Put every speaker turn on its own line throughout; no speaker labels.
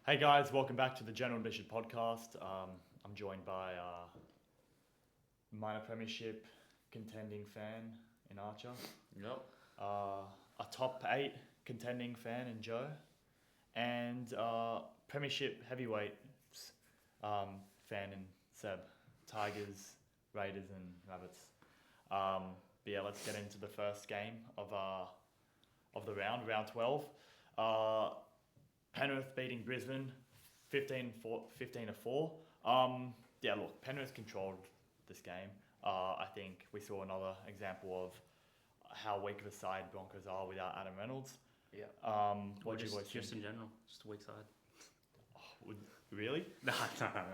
Hey guys, welcome back to the General Admission podcast. I'm joined by minor premiership contending fan in Archer,
Yep.
a top 8 contending fan in Joe, and premiership heavyweight fan in Seb. Tigers, Raiders, and Rabbits. But yeah, let's get into the first game of the round 12. Penrith beating Brisbane 15-4. Yeah, look, Penrith controlled this game. I think we saw another example of how weak of a side Broncos are without Adam Reynolds.
Yeah.
What do you boys
Just
think?
in general, just a weak side.
Really?
No.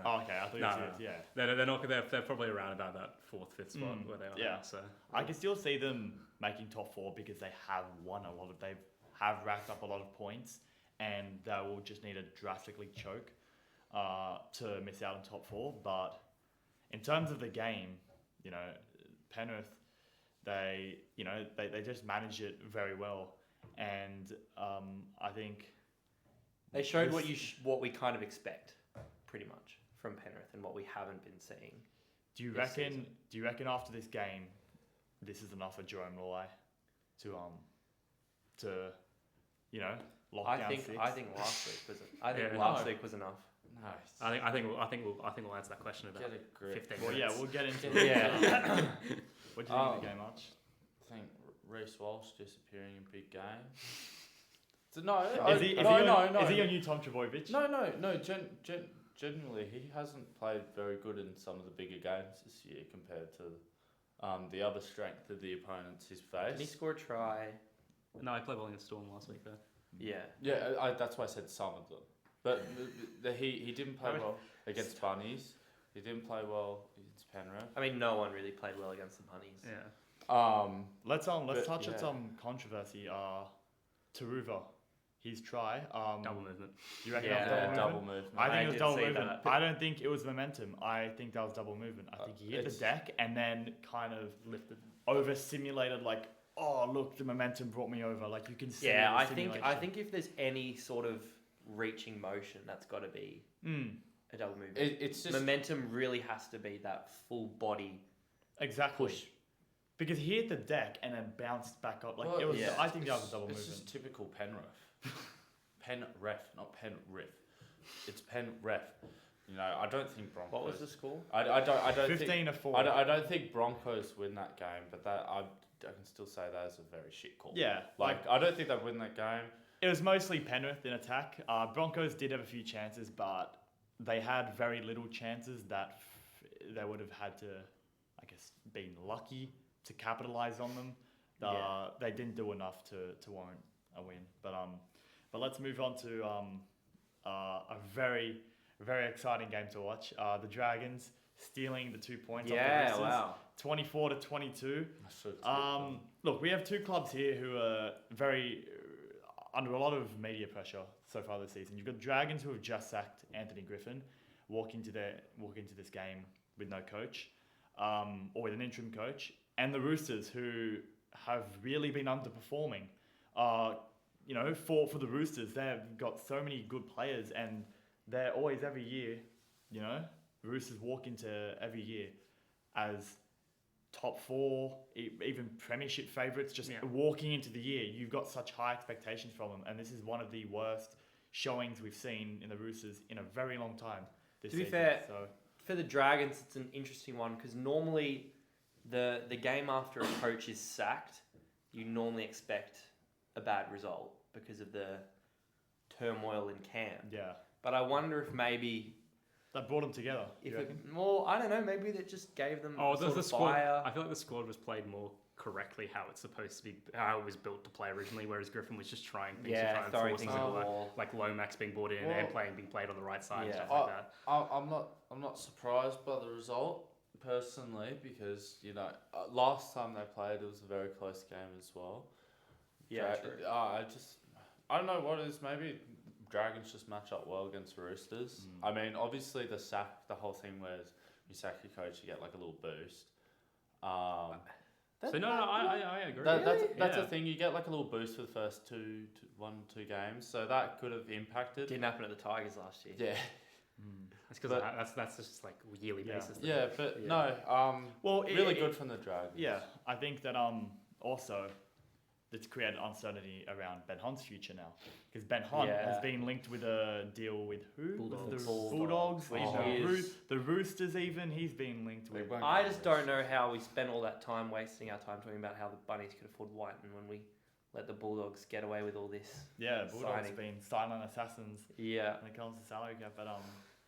Oh, okay, I thought you
No,
were
no.
yeah.
They're not. They're probably around about that 4th, 5th spot where they are.
yeah.
Now, so
I can still see them making top 4 because they have won a lot of. They have racked up a lot of points, and they will just need to drastically choke to miss out on top 4. But in terms of the game, Penrith, they just manage it very well, and I think
They showed
this-
what we kind of expect, pretty much, from Penrith and what we haven't been seeing.
Do you
this
reckon?
season.
Do you reckon after this game, this is enough for Jerome Luai to lock
I
down
think
6?
I think last week was
Yeah.
last week was enough.
Nice.
I think we'll answer that question in about
Get a grip.
15
Well,
minutes.
yeah, we'll get into
Yeah.
it. What do you think of the game, Arch?
I think Reece Walsh disappearing in big games. So no,
Is he your new Tom Trbojevic?
No. Genuinely, he hasn't played very good in some of the bigger games this year compared to the other strength of the opponents he's
Did he
faced.
score a try?
No, I played well against Storm last week though.
Yeah.
Yeah, that's why I said some of them. But he didn't play well against Bunnies. He didn't play well against Penrith.
I mean, no one really played well against the Bunnies.
Yeah.
Let's
But,
touch on
yeah.
some controversy. Taruva, his try.
Double movement.
Do you reckon
Yeah,
that was double
double
movement?
movement.
I think
I
it was
did
double
see
movement.
that.
I don't think it was momentum. I think that was double movement. I think he hit the
It's-
deck and then kind of
Lifted.
over simulated, like, oh look, the momentum brought me over. Like you can see.
Yeah,
the
I think
simulation.
if there's any sort of reaching motion, that's got to be a double movement.
It's just
Momentum really has to be that full body
exactly.
push.
Because he hit the deck and then bounced back up. Like
Well,
it was.
yeah.
I think that was a double
It's
movement.
just typical Penrith. Penrith, not Penrith. It's Penrith. I don't think Broncos.
What was the score?
I don't think.
15-4.
I don't think Broncos win that game, but I can still say that is a very shit call.
Yeah, like
I don't think they win that game.
it was mostly Penrith in attack. Broncos did have a few chances, but they had very little chances that they would have had to, I guess, been lucky to capitalize on them.
Yeah.
They didn't do enough to warrant a win. But let's move on to a very, very exciting game to watch. The Dragons stealing the 2 points off the
Yeah,
Roosters,
wow.
24-22.
I should have
Look, we have two clubs here who are very under a lot of media pressure so far this season. You've got Dragons who have just sacked Anthony Griffin, walk into this game with no coach, or with an interim coach, and the Roosters who have really been underperforming. For the Roosters, they've got so many good players, and they're always every year, Roosters walk into every year as top 4, even premiership favourites, just
Yeah.
walking into the year. You've got such high expectations from them, and this is one of the worst showings we've seen in the Roosters in a very long time this
To be
season.
fair,
So,
For the Dragons, it's an interesting one because normally the game after a coach is sacked, you normally expect a bad result because of the turmoil in camp.
yeah,
But I wonder if maybe
that brought them together.
if
you
it,
reckon?
well, I don't know, maybe that just gave them
Oh,
sort
the
of
squad.
fire.
I feel like the squad was played more correctly how it's supposed to be, how it was built to play originally. Whereas Griffin was just trying things to try
Yeah,
and
throwing
force
things
them
at
into
the
like,
wall.
like Lomax being brought in
Well,
and being played on the right side and
Yeah.
stuff like that.
I'm not surprised by the result personally because last time they played it was a very close game as well.
Yeah, true.
I don't know what it is. Maybe Dragons just match up well against Roosters. I mean, obviously the whole thing was you sack your coach, you get like a little boost.
So no, I agree.
That's
Yeah.
the thing. You get like a little boost for the first two games, so that could have impacted.
Didn't happen at the Tigers last year.
Yeah,
That's because
But-
that's just like yearly
Yeah.
basis.
yeah, but
Yeah.
no.
Well,
Really good from the Dragons.
Yeah, I think that also it's created uncertainty around Ben Hunt's future now because Ben Hunt
Yeah.
has been linked with a deal with who?
Bulldogs.
With the
Bulldogs.
Bulldogs.
Oh.
The Roosters even he's been linked
They
with.
won't
I
get
just
this.
don't know how we spent all that time wasting our time talking about how the Bunnies could afford Whiten when we let the Bulldogs get away with all this.
Yeah, Bulldogs
Signing.
been silent assassins
Yeah.
when it comes to salary cap,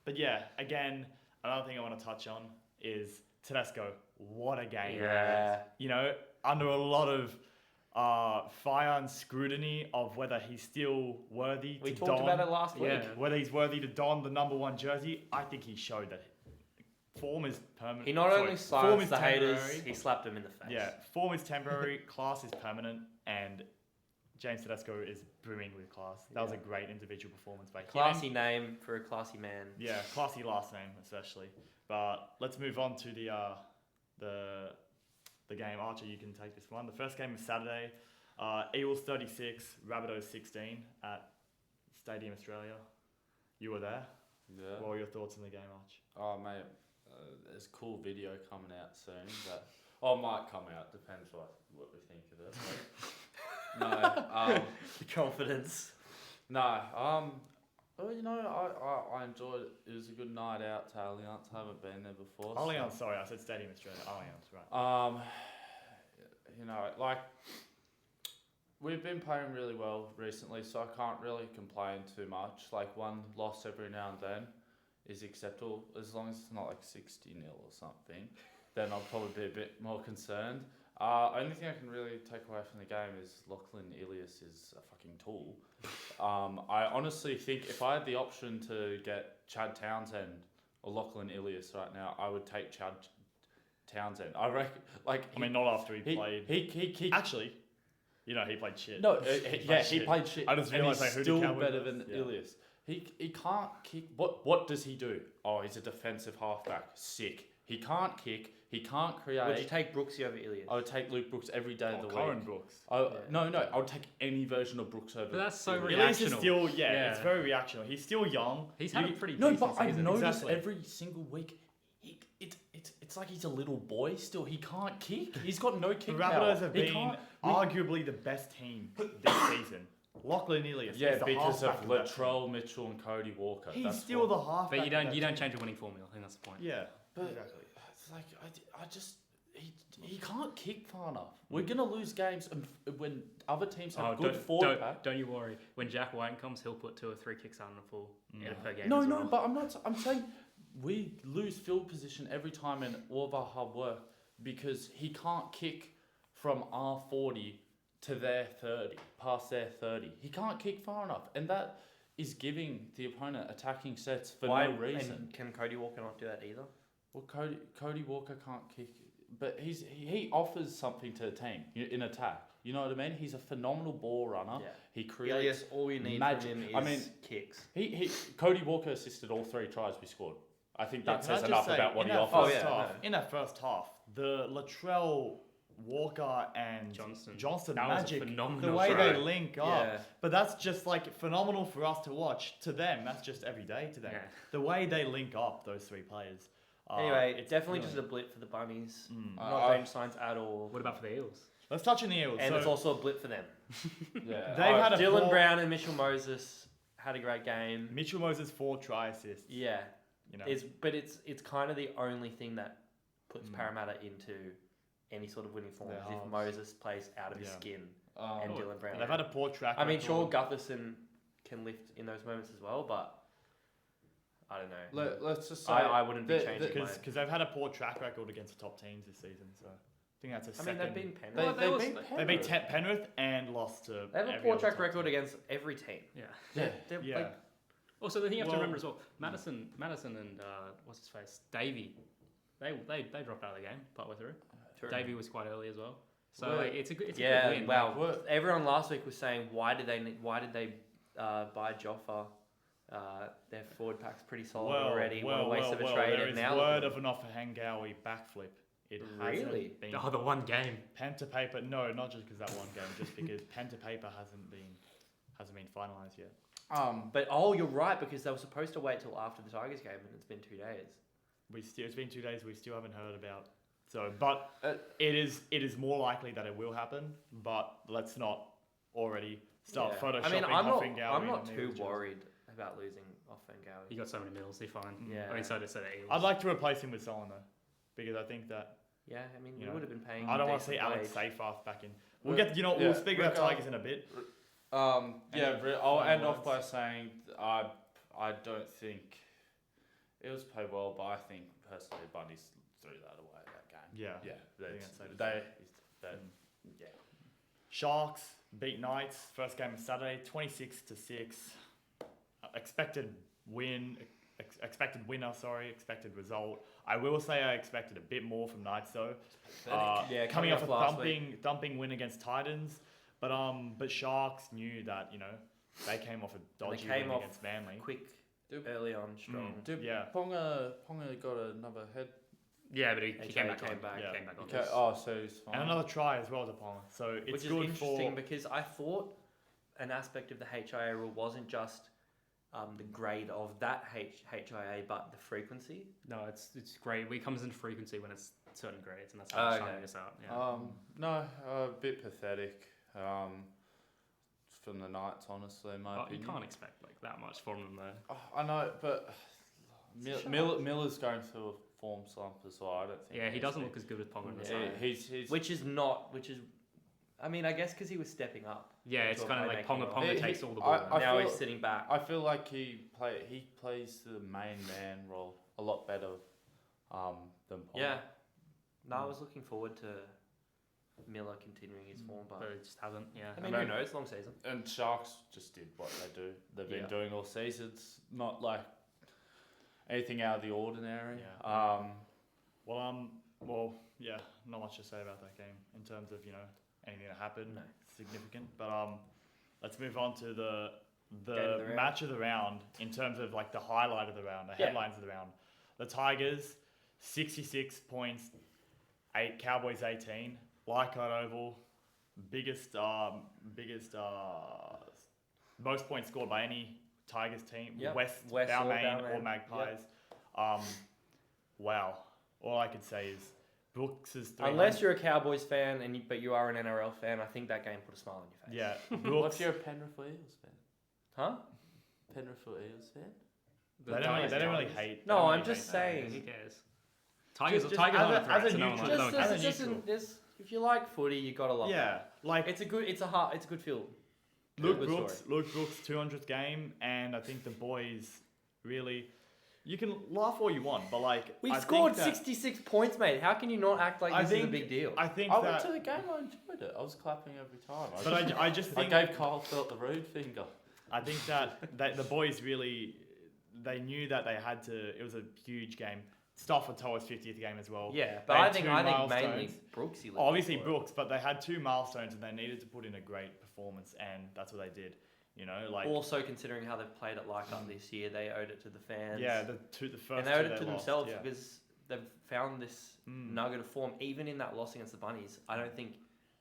but yeah, again, another thing I want to touch on is Tedesco. What a game!
Yeah.
You know, under a lot of fire and scrutiny of whether he's still worthy
We
to
talked
don,
about it last week.
Yeah.
whether he's worthy to don the number 1 jersey. I think he showed that form is permanent.
He not only
form
silenced
is
the haters,
temporary.
he slapped them in the face.
Yeah, form is temporary, class is permanent, and James Tedesco is brimming with class. That was a
Yeah.
great individual performance by him.
Classy name for a classy man.
Yeah, classy last name especially. But let's move on to the game. Archer, you can take this one. The first game is Saturday. Eagles 36, Rabbitohs 16 at Stadium Australia. You were there.
Yeah.
What were your thoughts on the game, Arch?
Oh mate, there's a cool video coming out soon. That might come out. Depends what we think of it. But no.
The confidence.
No. Well, you know, I enjoyed it. It was a good night out to Allianz. I haven't been there before. so-
Allianz, sorry, I said Stadium Australia. Allianz, right.
You know, like we've been playing really well recently, so I can't really complain too much. Like one loss every now and then is acceptable as long as it's not like 60-0 or something. Then I'll probably be a bit more concerned. Only thing I can really take away from the game is Lachlan Ilias is a fucking tool. I honestly think if I had the option to get Chad Townsend or Lachlan Ilias right now, I would take Chad Townsend. I reckon, like,
I mean, not after he played.
he
Actually, you know, he played shit.
no,
played
he
shit.
played shit.
I just
and
realised
he's
I heard
still
the Cowboys
better
was-
than
yeah.
Ilias. He can't kick. What does he do? Oh, he's a defensive halfback. Sick. He can't kick. He can't create.
Would you take Brooksy over Ilias?
I would take Luke Brooks every day of the
Corin
week.
Brooks.
I,
Yeah.
No, I would take any version of Brooks over.
But that's so
Ilias.
Ilias is
reactional.
still,
Yeah.
it's very reactional. He's still young.
He's had a
You-
pretty
No,
decent
but I've
season.
noticed
Exactly.
every single week. It's like he's a little boy still. He can't kick. He's got no
The
kick power.
Rabbitohs have
He
been
can't-
arguably the best team this season. Lachlan Ilias.
Yeah,
is the
because of
halfback the best team.
Latrell Mitchell and Cody Walker.
He's
That's
still
what-
the halfback.
But you
of
don't
that
you don't
team.
change a winning formula. I think that's the point.
Yeah,
But
exactly.
it's like I just he can't kick far enough. We're gonna lose games when other teams have good forward pack.
don't you worry. When Jack White comes, he'll put 2 or 3 kicks out on a full per game.
No,
as
no,
well.
but I'm saying we lose field position every time in all of our hard work because he can't kick from R40 to their 30, past their 30. He can't kick far enough, and that is giving the opponent attacking sets for
Why?
no reason.
And can Cody Walker not do that either?
Well, Cody Walker can't kick, but he offers something to the team in attack. You know what I mean? He's a phenomenal ball runner.
Yeah.
He creates.
Ilias, all you need
magic.
from him is
I mean,
kicks.
Cody Walker assisted all 3 tries we scored. I think that
Can I
says
just
enough
say,
about what
in
he
that
offers.
first
Oh, yeah,
half,
no.
in that first half, the Latrell, Walker, and
Johnston.
magic,
That was a phenomenal
the way
try.
they link up.
Yeah.
But that's just like phenomenal for us to watch. To them, that's just every day to them.
Yeah.
The way they link up, those 3 players.
Anyway,
it's
definitely
brilliant.
just a blip for the Bunnies.
Mm.
Not danger signs at all.
What about for the Eels?
Let's touch on the Eels.
And
So
it's also a blip for them.
Yeah.
They've had a
Dylan
poor-
Brown and Mitchell Moses had a great game.
Mitchell Moses 4 try assists.
Yeah,
You know,
it's kind of the only thing that puts
Mm.
Parramatta into any sort of winning form.
Their
is if
halves.
Moses plays out of his
Yeah.
skin
Um,
and Dylan Brown.
they've had a poor track.
I mean,
record.
sure, Gutherson can lift in those moments as well, but I don't know.
let's just say
I wouldn't be
the-
changing my...
because they've had a poor track record against the top teams this season. So I think that's a
I mean,
second.
they've been Penrith.
they,
Well,
they
was-
beat
They beat
Penrith.
Penrith and lost to.
They have a
every
poor
other
track
top
record
team.
against every team.
Yeah.
Yeah.
They're
Yeah.
like,
Also, the thing you have
Well-
to remember as well, Madison and what's his face, Davey, they dropped out of the game partway through.
true.
Davey was quite early as well, so
Well,
like, it's a good
Yeah,
win.
wow.
Well-
Everyone last week was saying why did they buy Joffa? Their forward pack's pretty solid already. What a waste of a trade.
There
And
is
now
word of an Offahangawi backflip It
Really?
hasn't been
Oh, the one game.
pen to paper. No, not just because that one game, just because pen to paper hasn't been finalised yet.
But you're right, because they were supposed to wait till after the Tigers game, and it's been 2 days.
It's been 2 days. We still haven't heard about. So, but it is more likely that it will happen. But let's not already start
Yeah.
photoshopping.
I mean,
Huffingowie
I'm not
and
too
Neil
worried about losing off Fengawi.
He got so many medals, he's fine.
Yeah.
I mean, so did Eels.
I'd like to replace him with someone though, because I think that
Yeah, I mean,
You
you
know,
would have been paying.
I don't want to
decent
see Alex
wage.
Seyfarth back in. We'll get.
Yeah,
We'll speak about
regard-
Tigers in a bit.
I'll
final
end off
words?
by saying I don't think it was played well, but I think personally Bundy's threw that away that game.
Yeah.
Yeah,
think I'd say the
they,
same.
yeah.
Sharks beat Knights. First game of Saturday, 26-6. Expected win. Expected winner. Sorry. Expected result. I will say I expected a bit more from Knights though.
Yeah,
coming off a
last
thumping win against Titans, but Sharks knew that they came off a dodgy
came
win
off
against Manly.
quick,
Dude.
early on, strong.
Did
Yeah.
Ponga got another head?
Yeah, but he
HA
came back
came
on.
back.
Yeah.
Came back on.
Okay. Oh, so he's fine.
And another try as well to Palmer. So it's
Which is
good
interesting
for.
because I thought an aspect of the HIA rule wasn't just the grade of that HIA, but the frequency.
No, it's great. It comes into frequency when it's certain grades, and that's how it's
Okay.
shining us out. Yeah.
No, a bit pathetic. From the Knights, honestly, in my
You
opinion.
can't expect like that much from them though.
I know, but Miller's going through a form slump as well. I don't think.
Yeah, he doesn't look as good as Ponga in the
Yeah.
side.
He's
Which is, I mean, I guess because he was stepping up.
Yeah, it's
to a
kind of like
playmaking
Ponga.
role.
Ponga
He-
takes all the
I-
ball.
I
Now
feel-
he's sitting back.
I feel like he plays the main man role a lot better than Ponga.
Yeah. No, I was looking forward to Miller continuing his form, but
but it just hasn't. Yeah.
I mean,
I
who
mean-
knows? Long season.
And Sharks just did what they do. They've been
Yeah.
doing all seasons. Not like anything out of the ordinary.
Yeah. Well, yeah, not much to say about that game in terms of anything that happened
No.
significant. But let's move on to the
Game of the round.
match of the round in terms of like the highlight of the round, the
Yeah.
headlines of the round. The Tigers, 66 points, Cowboys 18. Leichhardt Oval, biggest most points scored by any Tigers team.
Yep.
West
West or
Balmain or
Balmain.
Magpies. Wow. All I could say is Brooks is 300.
Unless you're a Cowboys fan but you are an NRL fan, I think that game put a smile on your face.
Yeah,
What
Brooks.
if you're a Penrith Eels fan?
Huh?
Penrith Eels fan?
They don't really hate.
No,
they don't
I'm
really
just
hate
Who
saying.
cares? Tigers,
Just
Tigers
as
aren't
a-
a threat.
as a
so no one-
neutral-
no one
as a
cares.
neutral.
If you like footy, you gotta love
Yeah, like
it. It's a good field.
Luke
good
Brooks.
story.
Luke Brooks' 200th game, and I think the boys really. You can laugh all you want, but like
We
I
scored
think that-
66 points, mate. How can you not act like
I
this is a
think-
big deal?
I think
I went
that.
to the game. I enjoyed it. I was clapping every time.
But I just
I
think
gave Kyle Felt the rude finger.
I think that the boys really, they knew that they had to. It was a huge game. Stafford Toa's 50th game as well.
Yeah,
They
but I
had
think
two
mainly
milestones.
Brooksy. looking
Obviously
for it.
Brooks, but they had 2 milestones and they needed to put in a great performance, and that's what they did. Like
Also, considering how they've played at Leichhardt this year, they owed it to the fans.
yeah, the first
and they owed
two
it to
lost,
themselves
yeah.
because they've found this nugget of form. Even in that loss against the Bunnies, I don't think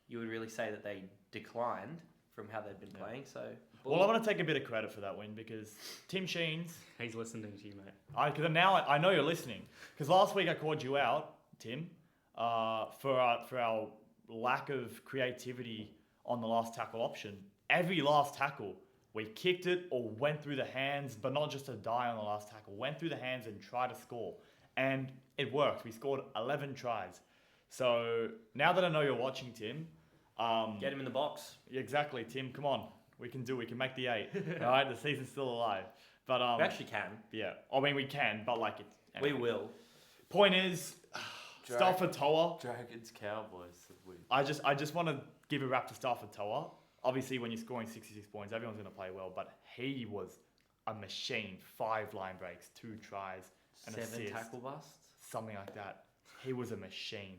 you would really say that they declined from how they've been
Yeah.
playing. So,
Well, I want to take a bit of credit for that win because Tim Sheens.
He's listening to you, mate.
Because now I know you're listening. Because last week I called you out, Tim, for our lack of creativity on the last tackle option. Every last tackle, we kicked it or went through the hands, but not just to die on the last tackle. Went through the hands and tried to score, and it worked. We scored 11 tries. So now that I know you're watching, Tim,
get him in the box.
exactly, Tim. Come on, we can make the 8. All right, the season's still alive. But
We actually can.
yeah, I mean we can, but like it's.
We will.
Point is, Stafford Toa.
Dragons Cowboys.
I just want to give a rap to Stafford Toa. Obviously, when you're scoring 66 points, everyone's going to play well, but he was a machine. 5 line breaks, 2 tries, an
7
assist,
tackle busts.
something like that. He was a machine.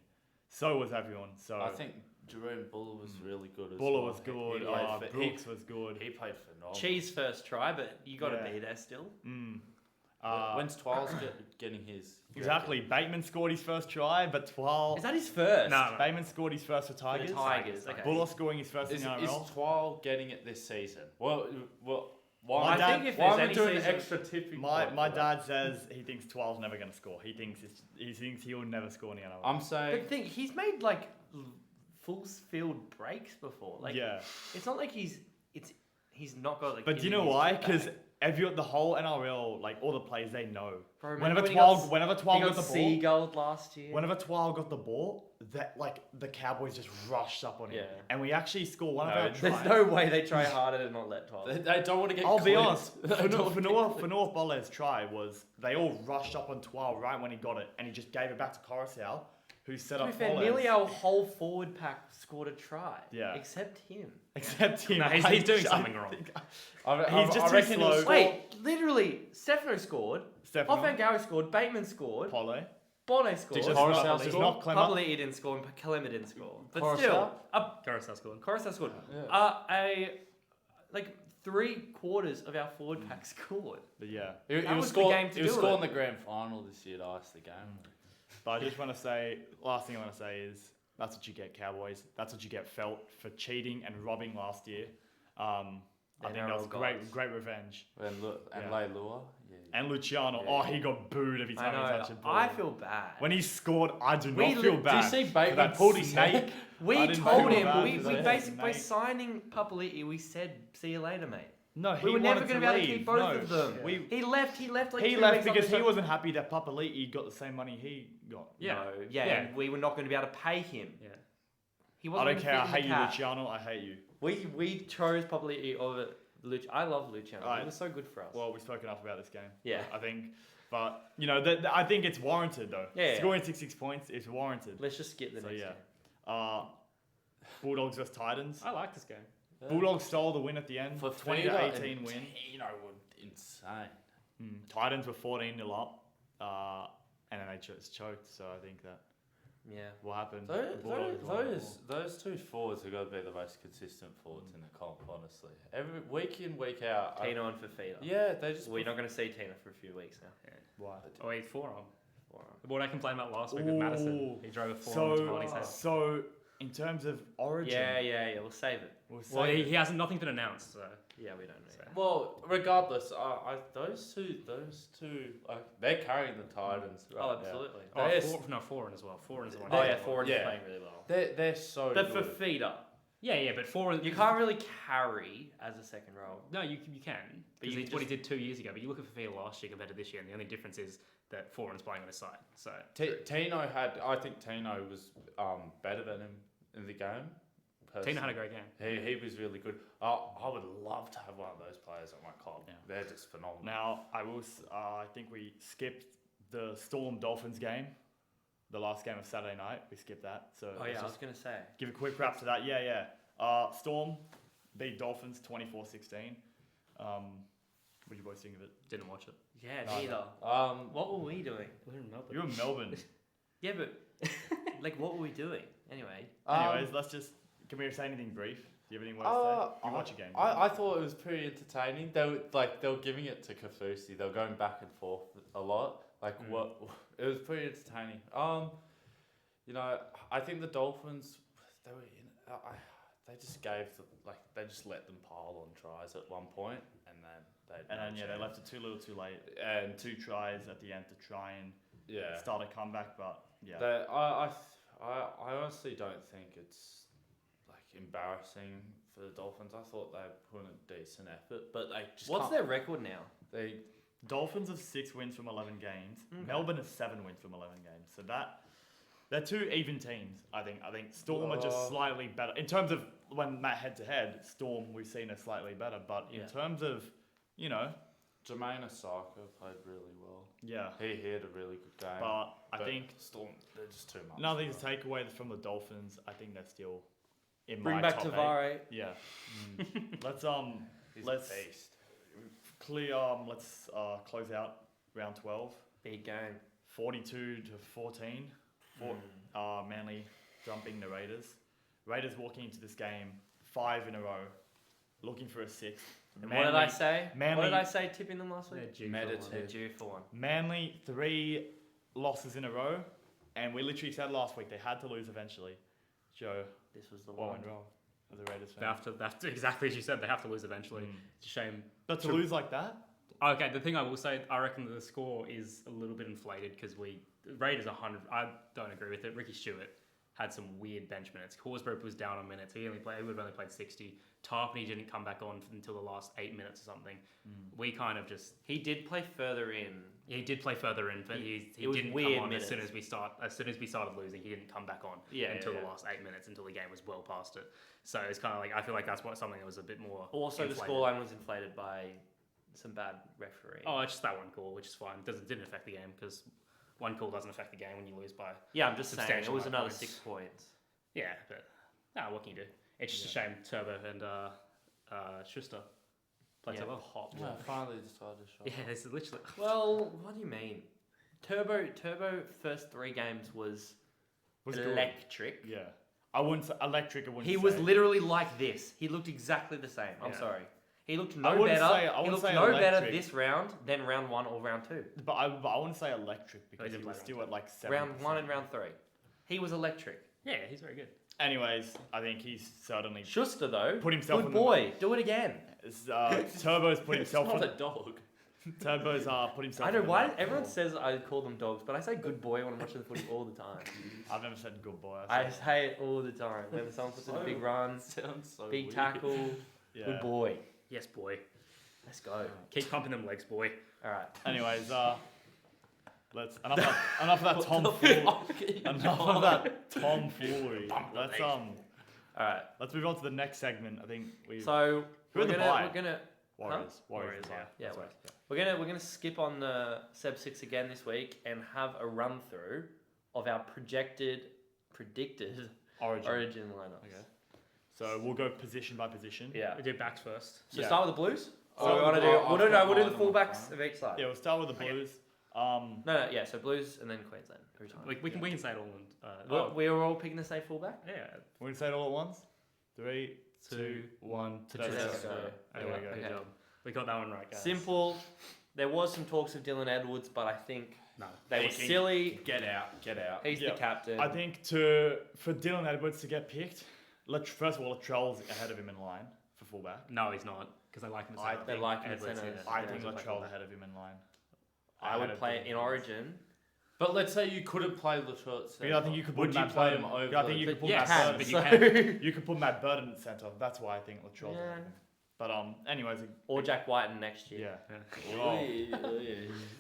So was everyone. So
I think Jerome Buller was really good as
Buller
well.
was good.
He played
Brooks was good.
He played phenomenal.
Cheese first try, but you got to
Yeah.
be there still.
When's Twiles getting his?
Exactly. Bateman scored his first try, but Twal.
Is that his first?
No.
Bateman scored his first for
For
Tigers.
the Tigers. Okay.
Buller scoring his first
Is
in the NRL.
Twile getting it this season? Well,
My
why?
dad-
think if
Why
there's
am I
any
doing
season,
extra tipping?
My
point for that?
dad says he thinks Twal's never going to score. He thinks he'll never score in the NRL.
I'm
But
saying
think he's made like full field breaks before. Like
yeah.
it's not like he's not got like.
But do you
in
know
his
why?
kit bag.
Because the whole NRL, like all the players, they know.
Bro,
Whenever
remember
Twal
when
got
he
the
got
ball,
seagulled last year.
whenever Twal got the ball, that like the Cowboys just rushed up on him,
Yeah.
and we actually scored one
No,
of our
There's
tries.
no way they try harder to not let 12.
they don't want to get.
I'll be
clipped.
honest.
They don't
For
wanna get
North Boller's try was they all rushed up on Twal right when he got it, and he just gave it back to Coruscant, who set
To be
up
fair,
Bollers.
nearly our whole forward pack scored a try.
Yeah.
Except him.
Except him.
No, he's doing something wrong.
I
He's just too
reckon he'll
slow.
score-
Wait, literally, Stefano scored.
Stefano,
Offen Gary scored. Bateman scored.
Polo.
Bonnet scored.
Did
Coruscant
not,
score?
does not Clemmer.
Papali'i didn't score and Kalema didn't score. But
Coruscant?
still,
Coruscant scored.
Coruscant scored.
Yeah.
Like 3/4 of our forward pack scored.
But yeah.
He
That
was
was the
scoring.
game to
He was
do
scoring
it.
the grand final this year to ice the game.
But I just want to say, last thing I want to say is that's what you get, Cowboys. That's what you get felt for cheating and robbing last year. I think that was
NRL
great revenge.
And
Yeah.
Leilua,
And Luciano,
Yeah.
oh, he got booed every
I
time he
know.
touched a ball.
I feel bad.
When he scored, I do
We
not
li-
feel
do you
bad.
see
for
Bateman
that
pulled his
snake.
head?
We
I didn't
told
feel
him,
bad
we
for that
basically, by
snake.
signing Papali'i, we said, see you later, mate.
No, he
We were never
wanted
going to
to
be able to
leave.
keep both
No.
of them.
We-
He left like
he
2
left
weeks
because
after
he
the-
wasn't happy that Papali'i got the same money he got.
Yeah.
No,
Yeah.
and we were not going to be able to pay him.
Yeah.
He
I
wasn't
don't
gonna
care. I
fit in the
hate you,
cap.
Luciano. I hate you.
We chose Papali'i over Luciano. I love Luciano.
Alright.
He was so good for us.
Well, we spoke enough about this game.
Yeah.
I think. But, I think it's warranted, though.
Yeah.
Scoring 66 points is warranted.
Let's just skip the
So,
next
yeah.
game.
Bulldogs versus Titans.
I like this game.
Bulldogs stole the win at the end.
For
20
Tino
to
and
18 win.
Tino were insane.
Titans were 14-0 up. And then they just choked. So I think that
Yeah.
will happen.
Those,
The Bulldogs won.
those two forwards have got to be the most consistent forwards in the comp, honestly. Every week in, week out.
Tino and Fafita.
Yeah, they just.
We're not going to see Tino for a few weeks now.
Why?
Oh, wait, forearm.
Wow.
What I complained about last week with Madison.
Ooh.
He drove a forearm to Varney's head.
So in terms of origin,
Yeah. We'll save it.
we'll say
Well, he hasn't nothing been announced, so
Yeah, we don't know.
So-
Well, regardless, those two, like they're carrying the Titans. Right
Oh,
now.
absolutely.
oh,
They're
Foreign as well. Foreign is the one.
Oh,
who's
yeah,
good.
Foreign is
Yeah.
playing really well.
They're so
But
good.
Fafita,
Yeah, but Foreign.
you can't really carry as a second row.
No, you can.
But
Because
you
it's what he
just-
did 2 years ago. But you look at Fafita last year compared to this year, and the only difference is that Foreign's playing on his side. So
I think Tino was better than him in the game.
Tino had a great game.
He was really good. I would love to have one of those players at my club.
Yeah.
They're just phenomenal.
Now I think we skipped the Storm Dolphins game, the last game of Saturday night. We skipped that. So
Oh
let's
yeah, I was
just
gonna say.
give a quick wrap to that. Yeah. Storm beat Dolphins 24-16. What did you boys think of it?
Didn't watch it.
Yeah,
No,
neither. What were we doing?
We're in Melbourne.
You were in Melbourne.
Yeah, but like, what were we doing? Anyway.
Anyways, can we say anything brief? Do you have anything more to say? You watch a game.
I thought it was pretty entertaining. They were giving it to Kafusi. They were going back and forth a lot. It was pretty entertaining. I think the Dolphins they just they just let them pile on tries at one point, and then
they left it too little too late.
and
2 tries at the end to try and
yeah.
start a comeback, but yeah.
I honestly don't think it's like embarrassing for the Dolphins. I thought they put in a decent effort, but they just
What's
can't-
their record now?
they
Dolphins have 6 wins from 11 games.
Okay.
Melbourne has 7 wins from 11 games. So they're 2 even teams. I think Storm are just slightly better in terms of when Matt head to head. Storm we've seen are slightly better, but in
Yeah.
terms of
Jermaine Osaka played really well.
yeah.
He had a really good game.
But I
But
think
Storm, they're just too much.
nothing to
bro.
take away from the Dolphins. I think they're still in
Bring
my
back
top 8.
Tavare.
Yeah. Let's
He's
let's-
a beast.
let's close out round 12.
Big game.
42-14. Manly dumping the Raiders. Raiders walking into this game 5 in a row, looking for a 6th.
And what did I
Manly-
say?
Manly-
What did I say tipping them last
They're
week?
due for
Meditate.
one.
They're due for one.
Manly 3 losses in a row, and we literally said last week they had to lose eventually. Joe,
This was the
what
one.
went wrong as a Raiders
They
fan?
have to, exactly as you said, they have to lose eventually.
Mm.
It's a shame.
But to
True.
lose like that,
Okay, the thing I will say, I reckon the score is a little bit inflated because Raiders 100. I don't agree with it. Ricky Stewart had some weird bench minutes. Horsburgh was down on minutes. He would have only played 60. Tarpany didn't come back on until the last 8 minutes or something. We kind of just
He did play further in.
he did play further in, but he
It was
didn't
weird
come on
minutes.
as soon as we started losing. He didn't come back on
Yeah,
until
yeah,
the
yeah.
last 8 minutes until the game was well past it. So it's kind of like I feel like that's something that was a bit more.
Also,
inflated.
the scoreline was inflated by some bad refereeing.
Oh, it's just that one call, which is fine. Didn't affect the game because one call doesn't affect the game when you lose by.
Yeah, I'm just saying it
substantial
was
amount of
another
points.
6 points.
Yeah, but what can you do? It's just a shame Turbo and Schuster played so well.
Popped.
Yeah, finally decided to show.
Yeah, it's literally.
Well, what do you mean? Turbo first 3 games was
was good.
electric.
Yeah, I wouldn't say electric. I wouldn't.
He
say.
was literally like this. He looked exactly the same. I'm
Yeah.
sorry. He looked
I
no
wouldn't
better.
say- I
He
wouldn't
looked
say
no better
electric.
this round than round 1 or round 2.
But I wouldn't say electric because
didn't
he was
play
still
round
at like 7.
Round 1 and round 3. He was electric.
Yeah, he's very good.
Anyways, I think he's certainly
Schuster though,
put himself
good
in
boy. Do it again.
Turbo's put himself.
It's not a dog.
Turbo's put himself.
I know
in the
why
back.
everyone says I call them dogs, but I say good boy when I'm watching the footy all the time.
I've never said good boy.
I say it all the time. When someone puts in a big run,
Sounds so
big
weird.
tackle,
yeah.
good boy.
Yes, boy.
Let's go.
Keep pumping them legs, boy.
All right.
Anyways, let's enough of that tomfoolery. Enough of that tomfoolery. Let's
All right.
let's move on to the next segment. I think we
So
Who are the bye?
we're gonna
Warriors.
Warriors,
bye.
yeah,
That's
Warriors.
right,
we're gonna skip on the Seb 6 again this week and have a run through of our predicted
Origin.
Origin lineups.
Okay. So we'll go position by position.
Yeah.
We do backs first.
So
Yeah.
start with the Blues.
Oh,
So we want to do.
I've
We'll
got
do
mine
the
on my
fullbacks
phone.
of each side.
Yeah, we'll start with the
Okay.
Blues.
No, yeah. So Blues and then Queensland every time.
We can say it all.
We were all picking the same fullback.
Yeah.
We're gonna say it all at once. 3, 2,
2,
1.
Let's
That's
go.
it. There we
Okay,
go.
good
Okay.
job. We got that one right, guys.
Simple. There was some talks of Dylan Edwards, but I think
No.
they were
Thinking.
silly.
Get out. Get out.
He's
Yeah.
the captain.
I think for Dylan Edwards to get picked, first of all, Latrell's ahead of him in line for fullback.
No, he's not. Because I like him as
I
centre.
They like him as
Edwards,
centre.
yeah.
I
Yeah,
think
he's a play
Latrell's
fullback.
ahead of him in line.
I
Ahead
would
of
play
Dylan
in
Edwards.
Origin.
But let's say you couldn't play Latrell at centre.
Yeah, I think you could put
Would you
Matt
play
Burton.
him over?
Yeah, I think you could
But
put
yes,
Matt Burton.
but you
so-
You could put Matt Burton at centre. That's why I think Latrell's ahead of him. But anyways,
or Jack Whiten next year.
yeah. Oh.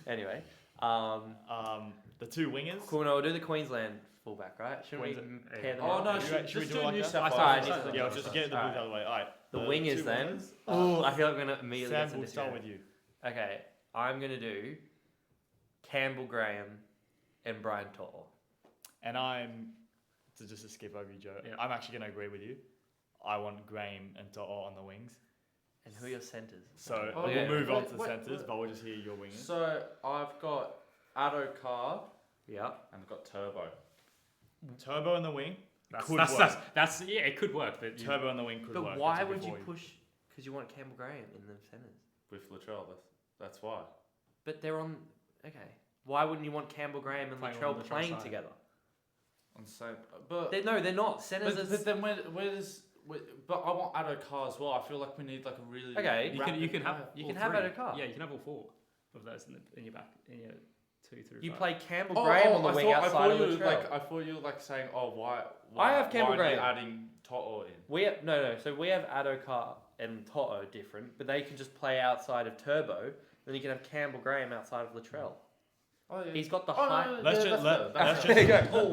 Anyway,
The two wingers.
cool. No, we'll do the Queensland fullback, right? Shouldn't we
Queensland,
pair them
Oh
up?
no,
Should we- should we
just
do it
do
like
New
that?
South
Sorry,
Wales.
New South
Yeah, we'll just get the Blues
Alright.
out of the way. All right.
The
two
wingers then.
wingers.
Ooh, I feel like we're gonna immediately
Sam,
get some
we'll start
disagreement.
with you.
Okay, I'm gonna do Campbell Graham and Brian To'o.
And just to skip over you, Joe.
Yeah.
I'm actually going to agree with you. I want Graham and To'o on the wings.
And who are your centres?
So
Oh,
we'll
yeah.
move on
Wait,
to the
wait,
centres,
wait.
but we'll just hear your wingers.
So I've got Addo Carr
Yeah.
and I've got Turbo.
Turbo in the wing.
That's,
Could
that's,
work.
that's yeah, it could work, but you,
Turbo in the wing could work.
But why
that's
would you
before
push? Because you want Campbell Graham in the centres.
With Latrell, that's why.
But they're on. Okay. Why wouldn't you want Campbell Graham and
Playing on
Latrell
the Latrell
playing
side.
together?
On the same, but
They're not. Centres
but,
is.
but then where does but I want Addo Carr as well. I feel like we need like a really
Okay.
you can have
You
all
can have
three.
Addo Carr.
Yeah, you can have all four of those in your back in your 2 through.
You
5.
play Campbell Graham on the wing outside of Latrell.
I thought you were like saying, oh why
I have Campbell
why are you
Graham.
adding To'o in?
We have, no. So we have Addo Carr and To'o different, but they can just play outside of Turbo. Then you can have Campbell Graham outside of Latrell.
Oh yeah.
He's got the
Oh,
height.
no, no,
Let's
yeah,
just
that's
let,
fair,
let's
that's
just
There you go.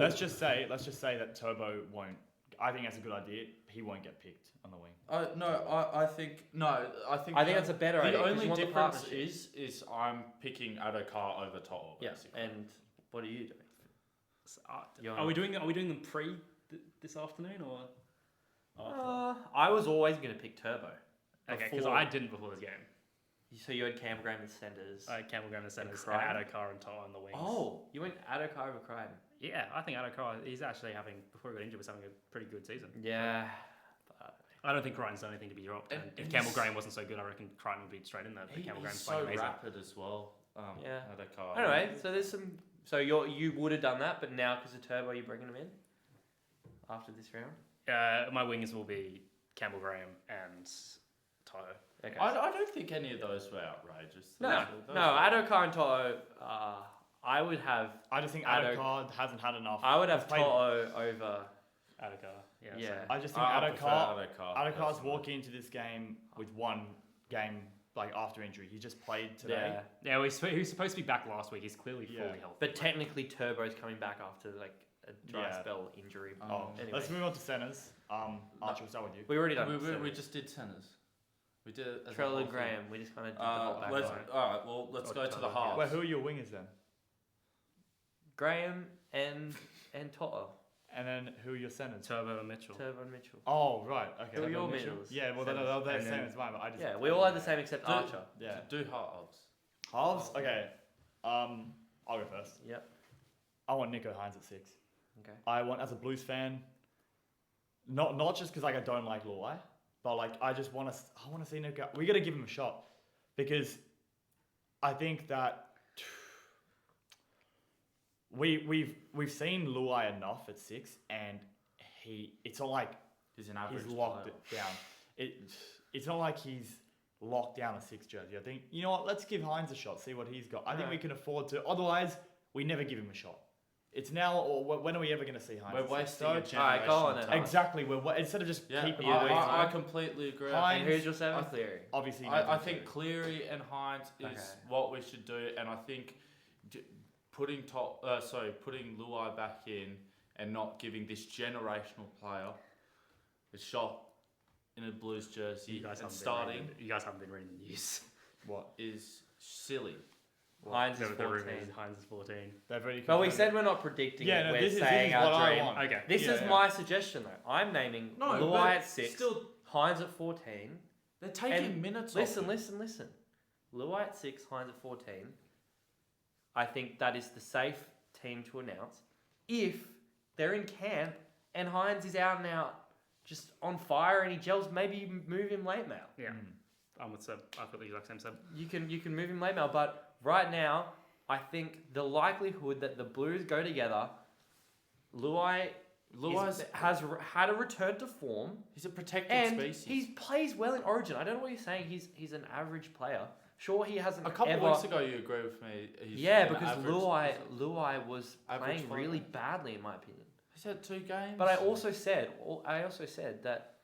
let's just say that Turbo won't. I think that's a good idea. He won't get picked on the wing.
I think
that's a better idea.
The
'cause you
only
want the
difference
partnership.
is I'm picking Addo Carr over To'o.
Yeah.
basically.
And what are you doing?
So,
You're
are we doing them pre this afternoon or? After?
I was always going to pick Turbo.
Okay, because
before-
I didn't before this game.
So you had Campbell Graham in centres.
Campbell Graham in the centres and
Crichton?
Addo Carr and To'o on the wings.
Oh, you went Addo Carr over Crichton.
Yeah, I think Addo Carr, he's actually having, before he got injured, was having a pretty good season.
Yeah. But
I don't think Crichton's done anything to be dropped. And
And
if
he's-
Campbell Graham wasn't so good, I reckon Crichton would be straight in there. But Campbell
He's
Graham's
so
playing amazing.
rapid as well.
Yeah.
Adokar.
Anyway, so there's some. So you would have done that, but now because of Turbo, you're bringing him in after this round.
My wingers will be Campbell Graham and Toto.
Okay.
I don't think any of those were outrageous.
no,
Those
no,
were-
Adokar and Toto. I would have.
I just think
Adok-
Adokar hasn't had enough.
I would have
He's played-
Toto over.
Adokar. Yeah.
Yeah.
So.
I just think
I prefer
Adokar.
Adokar.
Adokar's
personally.
walking into this game with one game like after injury. He just played today.
Yeah.
Yeah, well, he was supposed to be back last week. He's clearly
Yeah.
fully healthy.
But technically, Turbo's coming back after like a dry
Yeah.
spell injury.
Oh,
Anyway.
let's move on to centers. Archie, we'll start with you.
We already done.
We
centers.
just did centers. We did it as a
Trell
whole
and
thing.
Graham. We just kind of did the whole back
Let's,
line.
all right, well, let's
Or
go to the
Toto, yeah.
halves.
Wait, who are your wingers then?
Graham and Toto.
And then who are your centers?
Turbo and Mitchell.
Turbo and Mitchell.
Oh, right. Okay.
Who are your
Mitchell?
middles?
Yeah, well,
Centers.
they're the
And
same
then-
as mine, but I just.
Yeah, we all had the same except
Do-
Archer.
Yeah.
Do halves.
Halves? Okay. I'll go first.
Yep.
I want Nico Hines at 6.
Okay.
I want, as a Blues fan, not just because like I don't like Luai, but like I want to see Nico. We got to give him a shot because I think that we've seen Luai enough at 6, and it's not like
He's an average
he's locked
player.
it down. It's not like he's locked down a 6 jersey. I think, you know what, let's give Hines a shot, see what he's got. I think we can afford to. Otherwise, we never give him a shot. It's now, or when are we ever going to see Hines?
We're
It's
wasting
so-
a generation.
Alright, go on then.
Exactly. instead of just
Yeah,
keeping
Yeah,
it
I
away.
completely agree.
Hines-
And who's your seventh?
I-
Cleary.
Obviously,
I
Nathan
think
Cleary.
Cleary and Hines is
Okay.
what we should do, and I think putting Luai back in and not giving this generational player a shot in a Blues jersey
You guys
and
haven't
starting
you guys haven't been reading the news.
What?
is silly.
Hines is
The rumours
14.
Hines is 14.
They've already.
But we
confirmed
said we're not predicting
Yeah,
it.
no,
We're
this is
saying
what
our
I
dream.
want.
Okay.
This
Yeah,
is
yeah.
my suggestion though. I'm naming Luai
but
at 6,
still,
Hines at 14.
they're taking
And
minutes.
Listen,
off him.
listen. Luai at 6, Hines at 14. I think that is the safe team to announce. If they're in camp and Hines is out and out, just on fire and he gels, maybe you move him late mail.
Yeah.
Mm.
I'm with Seb. I feel the exact same Seb.
You can move him late mail, but right now, I think the likelihood that the Blues go together, Luai has had a return to form.
He's a protected
And
species.
he plays well in Origin. I don't know what you're saying. He's an average player. Sure, he hasn't
a couple
ever.
of weeks ago, you agree with me. He's
Yeah,
an
because
average-
Luai was
average
playing
player.
really badly in my opinion.
He's had 2 games.
But I also said that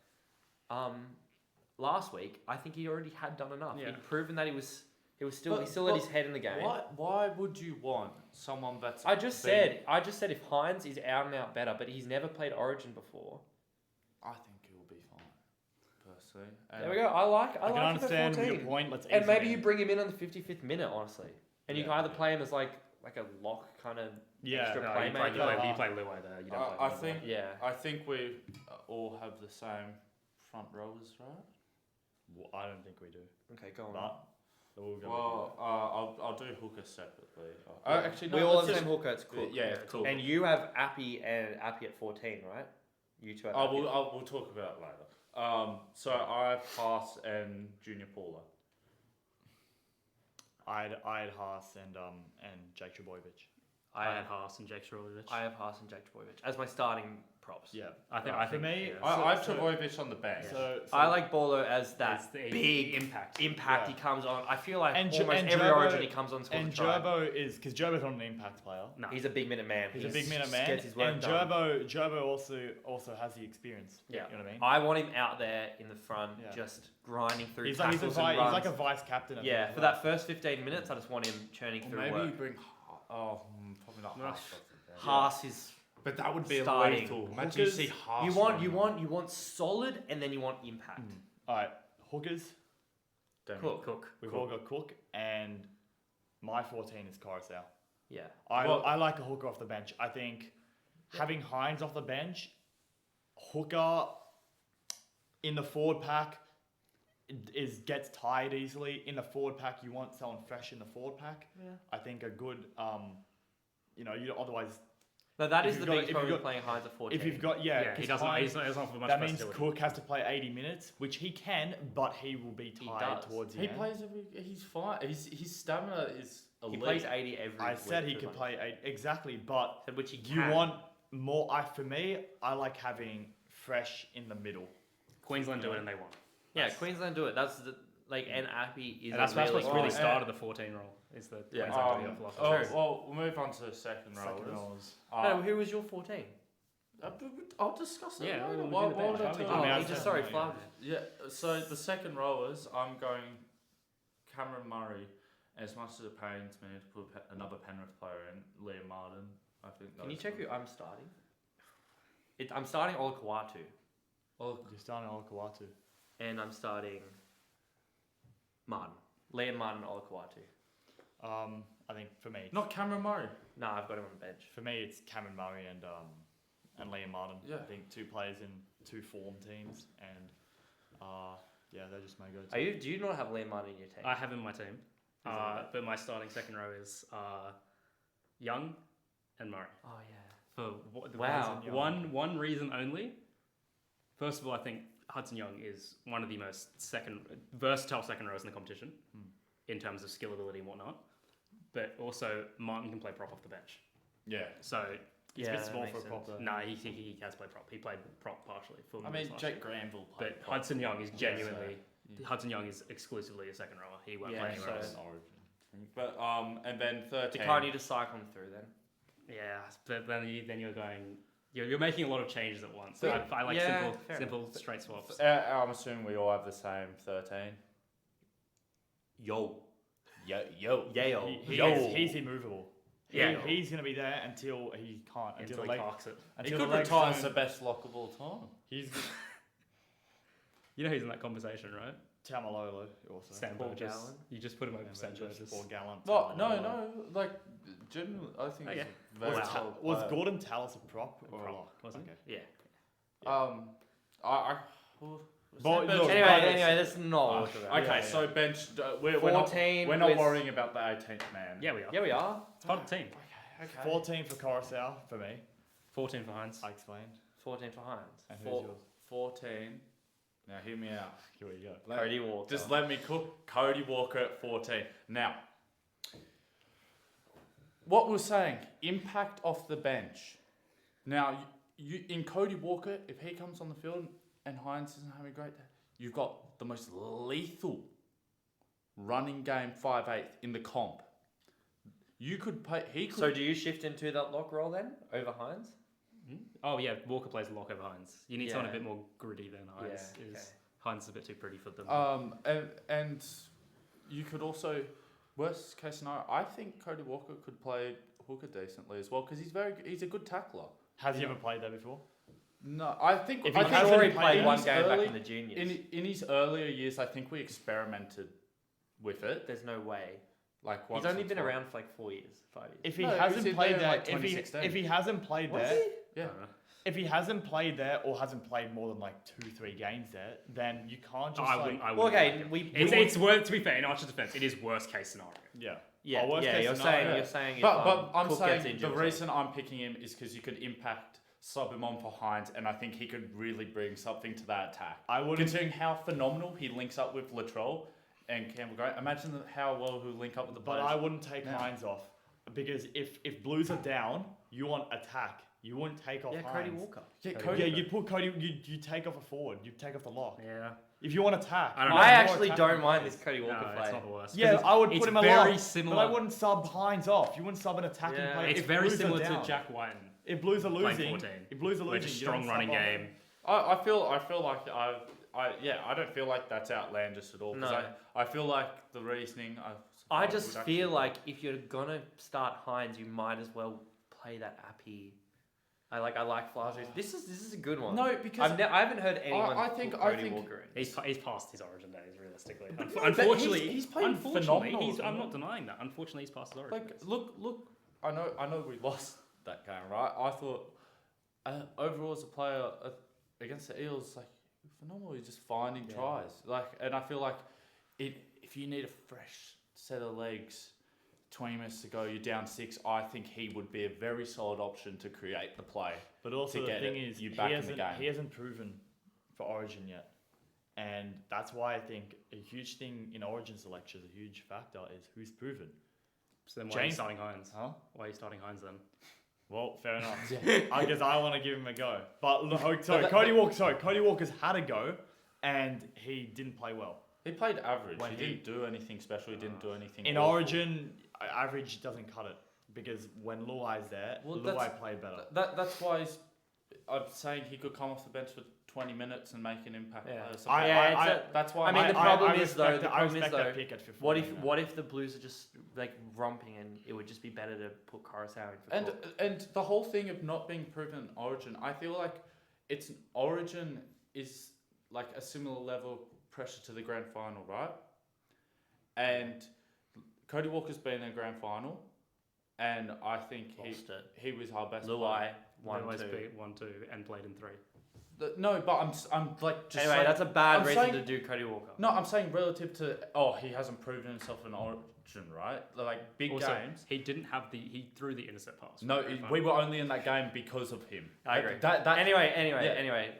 last week I think he already had done enough.
Yeah.
He'd proven that he's still
But-
had his head in the game.
Why would you want someone that's
I just
been-
said if Hines is out and out better, but he's never played Origin before.
I think he'll be fine, personally.
There we go. I like
I can
him at
understand
14.
your point. Let's
And
ease
maybe
it
you
in.
bring him in on the 55th minute, honestly. And you
Yeah,
can either
yeah.
play him as like a lock kind of extra
No,
playmaker.
you play Luai there. You don't play
I
Luai.
think
Yeah.
I think we all have the same front rowers, right?
Well, I don't think we do.
Okay, go on.
But we'll go
Well, I'll do hooker separately. Actually,
we
no.
all
let's
have the same
just-
hooker. It's cool.
Yeah, cool.
And you have Appy at 14, right? You two have Appy.
We'll talk about it later. So I have Haas and Junior Paula.
I'd Haas and Jake Trbojevic.
I had Haas and Jake Strawovich.
I have Haas and Jake Trbojevic as my starting props.
Yeah.
I think.
Right,
I
for
think
me,
yeah.
I have
so-
Trbojevic on the bench.
So
I like Bolo as
It's
that
the
big
impact.
impact
Yeah.
he comes on. I feel like
And
almost every
Gerbo-
Origin he comes on scores
and
a try.
Gerbo is because Gerbo's not an impact player.
No.
He's a big minute man.
He's a big minute man,
Gets his work
and
done.
Gerbo also has the experience.
Yeah.
You know what I mean?
I want him out there in the front,
Yeah.
just grinding through
He's like
tackles
he's
and
like
runs.
a vice captain.
Yeah, for that first 15 minutes, I just want him churning
Or
through
maybe
work.
you bring. Probably not
No.
Haas.
Haas is
But that would be
Starting.
lethal. Imagine you
Hookers-
see Haas.
you
running.
want solid and then you want impact.
All right, hookers.
Cook.
We've all got Cook, and my 14 is Coruscant.
Yeah.
I like a hooker off the bench. I think having Hines off the bench, hooker in the forward pack gets tired easily. In the forward pack, you want someone fresh in the forward pack.
Yeah.
I think a good, you otherwise
No, that
If
is
you've
the
got-
biggest
if
problem
you've
with playing Hines at 14.
If you've got
he
'cause
doesn't.
Hines-
He's not for much
that means
versatility.
Cook has to play 80 minutes, which he can, but he will be
He
tired
does.
towards the
He
end.
plays he's fine. His stamina is elite.
He plays 80 every
I
week.
said he
for
could
fun.
play 8 exactly, but
Said which he
you
can.
want more. For me, I like having fresh in the middle.
Queensland do it and they won.
Yeah,
That's-
Queensland do it. That's the and Appy is
And that's
a
what's
really
really
good-
started the 14 role. Is the
Yeah.
Queensland doing it philosophy.
Well, we'll move on to the second
Second
rowers.
rows.
No, who was your 14?
I'll discuss it.
Yeah,
later.
we'll
Why
do the
would I
bench.
tell
I
you?
mean, I
he
said
just sorry,
no,
Flav.
Yeah, so the second rowers, I'm going Cameron Murray. As much as it pains me to put another Penrith player in, Liam Martin. I think.
Can you
those
check
two-
who I'm starting? I'm starting Olakawatu,
Well,
You're starting Olakawatu.
and I'm starting Martin. Liam Martin, Olakawatu.
I think for me,
not Cameron Murray.
No, I've got him on the bench.
for me, it's Cameron Murray and Liam Martin.
Yeah.
I think 2 players in 2 form teams, and they just may go.
Do you not have Liam Martin in your team?
I have him in my team,
that
but my starting second row is Young and Murray.
Oh yeah.
For
Wow.
one reason only. First of all, I think Hudson Young is one of the most versatile second rows in the competition, in terms of skill, ability, and whatnot. But also, Martin can play prop off the bench.
Yeah.
So,
It's a
Yeah,
bit
that
small
makes
for a
sense.
proper.
nah, he has played prop. He played prop partially for
I
Moose
mean,
last
Jake
year.
Granville played.
But Hudson Young is
Yeah,
genuinely.
so-
Hudson Young is exclusively a second rower. He won't
Yeah,
play anywhere
so-
else.
But and then 13.
Dakar need to cycle him through then.
Yeah, but then you're going. You're making a lot of changes at once.
So-
I like
yeah, fair
simple straight swaps.
I'm assuming we all have the same 13.
Yo.
Yo.
Yayo.
He's immovable.
Yeah.
He's going to be there until he can't.
Until he
the leg,
parks it.
He
until
could
the legs
retire as
don't-
the best lock of all time.
He's
You know who's in that conversation, right?
Tamalolo also.
Sam
Paul
Burgess.
Gallen.
You just put him over
And
Sam
then just
Burgess.
Paul Gallant.
Well,
Tamalolo.
no, like generally, I think
Okay.
he's a very
Was,
solid
was
player.
Gordon Tallis a prop or a
Prop,
lock?
wasn't he?
Okay.
Yeah.
Well,
But look,
Anyway, that's not what we're
Okay,
about.
Yeah,
so bench. We're
14
not
with-
worrying about the 18th man.
Yeah, we are.
Yeah, we are.
It's part of the team.
Okay.
14 for Coruscant for me.
14 for Hines.
I explained.
14 for Hines.
And
Four-
who's yours?
14. Now hear me out.
Here we go.
Cody Walker.
Just let me cook. Cody Walker at 14. Now, what we're saying, impact off the bench. Now, you in Cody Walker, if he comes on the field and Hines isn't having a great day, you've got the most lethal running game 5'8" in the comp. You could play. He could.
So do you shift into that lock role then over Hines?
Oh yeah, Walker plays lock over Hines. You need someone a
Yeah.
bit more gritty than Hines.
Yeah, okay.
Hines is a bit too pretty for them.
And you could also, worst case scenario, I think Cody Walker could play hooker decently as well because he's a good tackler.
Has he ever played there before?
No, I think
If
I
he
think
hasn't
already
played
played
in
one
his
game back
early-
in the juniors.
in his earlier years. I think we experimented with it.
There's no way.
Like
He's
once
only
or
been
twice.
around for like 4 years, 5 years.
If he
No, he was
hasn't
in
played
there
there,
like
if
2016.
he hasn't played
Was
there,
he?
Yeah.
I don't know.
if he hasn't played there or hasn't played more than like 2-3 games there, then you can't just
I
like
wouldn't. I
Well,
wouldn't
okay,
like him.
we.
It's worth. To be fair, in Archer's defense, it is worst case scenario.
yeah.
Yeah,
worst
yeah.
case
You're
scenario.
saying. You're saying.
But I'm
Cook
saying
gets
the
injured or
reason I'm picking him is because you could impact sub him on for Hines, and I think he could really bring something to that attack.
I wouldn't.
Considering how phenomenal he links up with Latrell and Campbell Gray, imagine how well he'll link up with the
But
players.
I wouldn't take
No.
Hines off because if Blues are down, you want attack. You wouldn't take off
Yeah,
Hines.
Cody Walker.
Yeah,
Cody
Cody.
Yeah, you put Cody. You take off a forward. You take off the lock.
Yeah.
If you want attack,
I don't
you
know.
I
want more
actually
attacking
don't mind
players.
this Cody Walker
No,
play.
it's not the worst.
Yeah,
'Cause
I would
it's
put him a
very
lock,
similar.
but I wouldn't sub Hines off. You wouldn't sub an attacking
Yeah.
player.
It's
if
very
Blues are
similar
down.
to Jack Whiten.
If Blues are
playing
losing,
14.
if Blues are
With a
losing, you don't
strong
sub
running
off.
game.
I feel like I don't feel like that's outlandish at all. 'Cause
No.
I feel like the reasoning.
I
would
just
actually-
feel like if you're gonna start Hines, you might as well play that Appy. I like Flash. This is a good one.
No, because
I haven't heard anyone.
I think-
put
I
Cody
think-
Walker in.
He's past his origin days, realistically.
But no, but
Unfortunately,
he's playing
unfortunately,
phenomenal.
I'm not denying that. Unfortunately, he's past his origin
like
days.
look. I know we lost that game, right? I thought overall as a player against the Eels, like phenomenal. He's just finding
Yeah.
tries, like, and I feel like if you need a fresh set of legs 20 minutes to go, you're down 6. I think he would be a very solid option to create the play.
But also
to
the
get
thing
it,
is,
you
he
back in the
hasn't,
game.
he hasn't proven for Origin yet. And that's why I think a huge thing in Origin selection, a huge factor, is who's proven.
So then why are you
James-
starting Hines?
Huh?
Why are you starting Hines then?
Well, fair enough. I guess I want to give him a go. But look,
But-
Cody Walker's had a go, and he didn't play well.
He played average.
When
He didn't do anything special. He didn't do anything
In
awful.
Origin, average doesn't cut it because when Luai's there,
Well,
Luai played better.
That's why I'm saying he could come off the bench for 20 minutes and make an impact.
Yeah.
That's why.
I mean, the
I
problem
respect
is, though,
that-
the
I
problem is,
respect
though,
that pick at 15.
What if the Blues are just like romping and it would just be better to put Coruscant in for Cook?
and the whole thing of not being proven in Origin, I feel like it's Origin is like a similar level of pressure to the grand final, right? And Cody Walker's been in a grand final, and I think
Lost it.
he was our best
Luai
player.
1-2.
beat 1-2 and played in 3.
No, but I'm like just
Anyway,
saying,
that's a bad
I'm
reason
saying-
to do Cody Walker.
no, I'm saying relative to he hasn't proven himself in Origin, right? Like big
Also,
games.
he didn't have he threw the intercept pass.
No,
for the grand
we
final.
were only in that game because of him.
I agree.
That
Anyway,
yeah.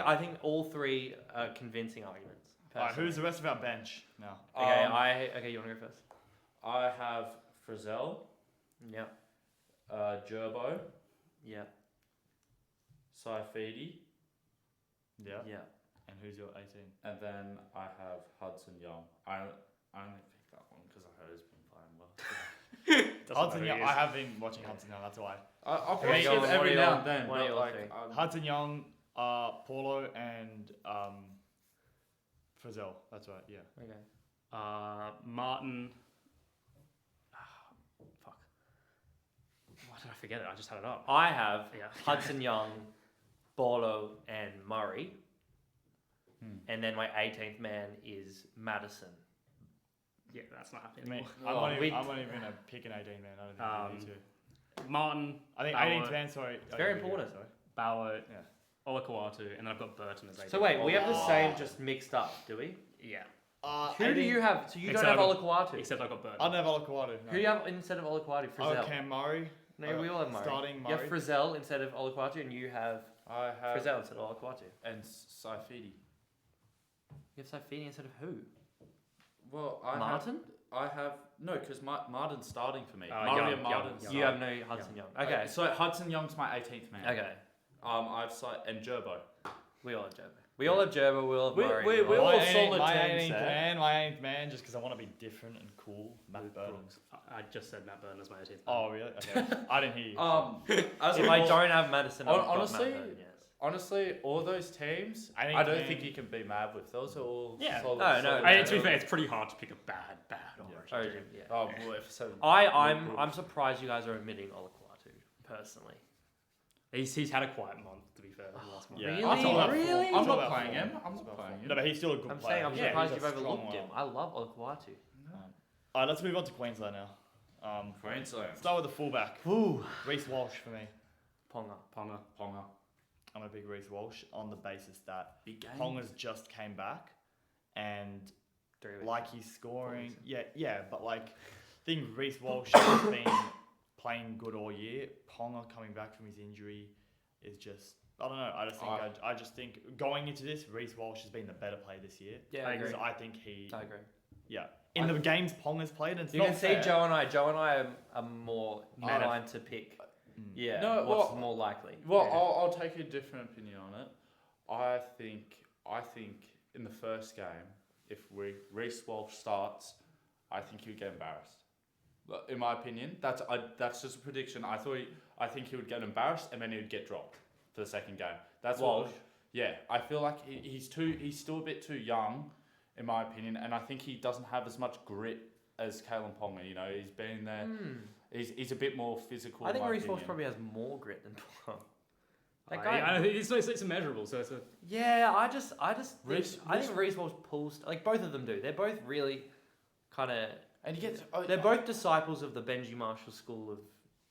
I think all three are convincing arguments.
Alright,
personally.
who's the rest of our bench now?
Okay, you want to go first?
I have Frizzell,
Yeah.
Gerbo,
Yeah.
Saifidi,
Yeah.
Yeah.
And who's your 18?
and then I have Hudson Young. I only picked that one because I heard he's been playing well.
Doesn't
Hudson
matter
Young,
who
I
he is.
have been watching Hudson Young, that's why.
I'll
Okay,
watch
go
it
on, what
every
are
now
your-
and then.
what are
But
your
like,
three?
Hudson Young, Paulo, and Frizzell. That's right, yeah.
Okay. Martin. Fuck. Why did I forget it? I just had it up.
I have
Yeah.
Hudson Young, Borlo, and Murray, and then my 18th man is Madison.
Yeah, that's not
I
happening
mean,
anymore.
we-
I'm not even going to pick an 18 man. I don't think you need to.
Martin,
I think
Bauer.
18th man, sorry.
It's very important.
Sorry.
Bauer,
Yeah.
Olakawatu, and then I've got Burton as 18.
So wait, we have the
Oh.
same, just mixed up, do we?
Yeah,
Who do you have? So you
Except
don't have
I've
Olakawatu.
except I've got Burton.
I don't have Olakwadu. No.
Who do you have instead of Olakawatu? Frizzell.
Oh, Cam Murray.
No, we all have Murray.
Starting
You have
Murray.
Frizzell instead of Olakawatu, and you have
I have
Frizzell instead of Olakawatu.
and Saifidi.
You have Saifini instead of who?
Well,
Martin?
I have no, because Martin's starting for me.
Young,
Mario
Young,
Martin's
Young.
You have no Hudson Young. Okay.
So Hudson Young's my 18th man.
Okay.
I've and Gerbo.
We all have Gerbo. We all have Gerbo. We all have Murray.
we all
My
have solid
my
teams
18th
there.
man, my 18th man, just because I want to be different and cool. Matt
Luke
Burton.
Brooks. I just said Matt Burton as my 18th.
Oh, really? Okay. I didn't hear you.
As
If
a
I
whole-
don't have Madison, I've got
honestly,
Matt Burton, yes.
honestly, all those teams,
I think
I don't
man-
think you can be mad with. Those are all
Yeah.
solid.
No, no,
solid
To be
teams.
fair, it's pretty hard to pick a bad Origin.
Origin,
team.
yeah.
Oh, well, if so,
I'm surprised you guys are omitting Olakawatu, personally.
He's had a quiet month, to be fair. The last month.
Yeah.
Really?
I'm talking about
Really?
form.
I'm
talking
not
about
playing
form.
him. I'm not
Talking about
playing
form.
him.
No, but he's still a good
I'm
player.
saying I'm
Yeah,
surprised
he's
you've
a strong
overlooked
one.
him. I love Olakawatu.
Alright, let's move on to Queensland now.
Queensland.
Start with the fullback.
Ooh.
Reece Walsh for me.
Ponga.
Ponga.
Ponga.
I'm a big Reece Walsh on the basis that
Big game.
Ponga's just came back and
3 weeks.
like he's scoring.
weeks.
Yeah, but like, I think Reece Walsh has been playing good all year. Ponga coming back from his injury is just. I don't know. I just think going into this, Reece Walsh has been the better player this year.
Yeah,
I
I agree.
Because I think he.
I agree.
Yeah. In the games Ponga's played, and it's
You
not
can see
fair.
Joe and I are more
Out of-
inclined to pick.
Mm.
Yeah.
No,
what's
well-
more likely?
Well,
Yeah.
I'll take a different opinion on it. I think in the first game, if Reece Walsh starts, I think he would get embarrassed. But in my opinion, that's just a prediction. I think he would get embarrassed and then he would get dropped for the second game. That's
Walsh.
Yeah, I feel like he's still a bit too young, in my opinion, and I think he doesn't have as much grit as Kalen Ponga. You know, he's been there. He's a bit more physical.
I think
in my
Reece Walsh
opinion.
probably has more grit than Ponga. That
I
guy.
think it's immeasurable, so it's a.
Yeah, I just
Reece-
I think Reece Walsh pulls like both of them do. They're both really kind of.
And he gets.
They're both disciples of the Benji Marshall school of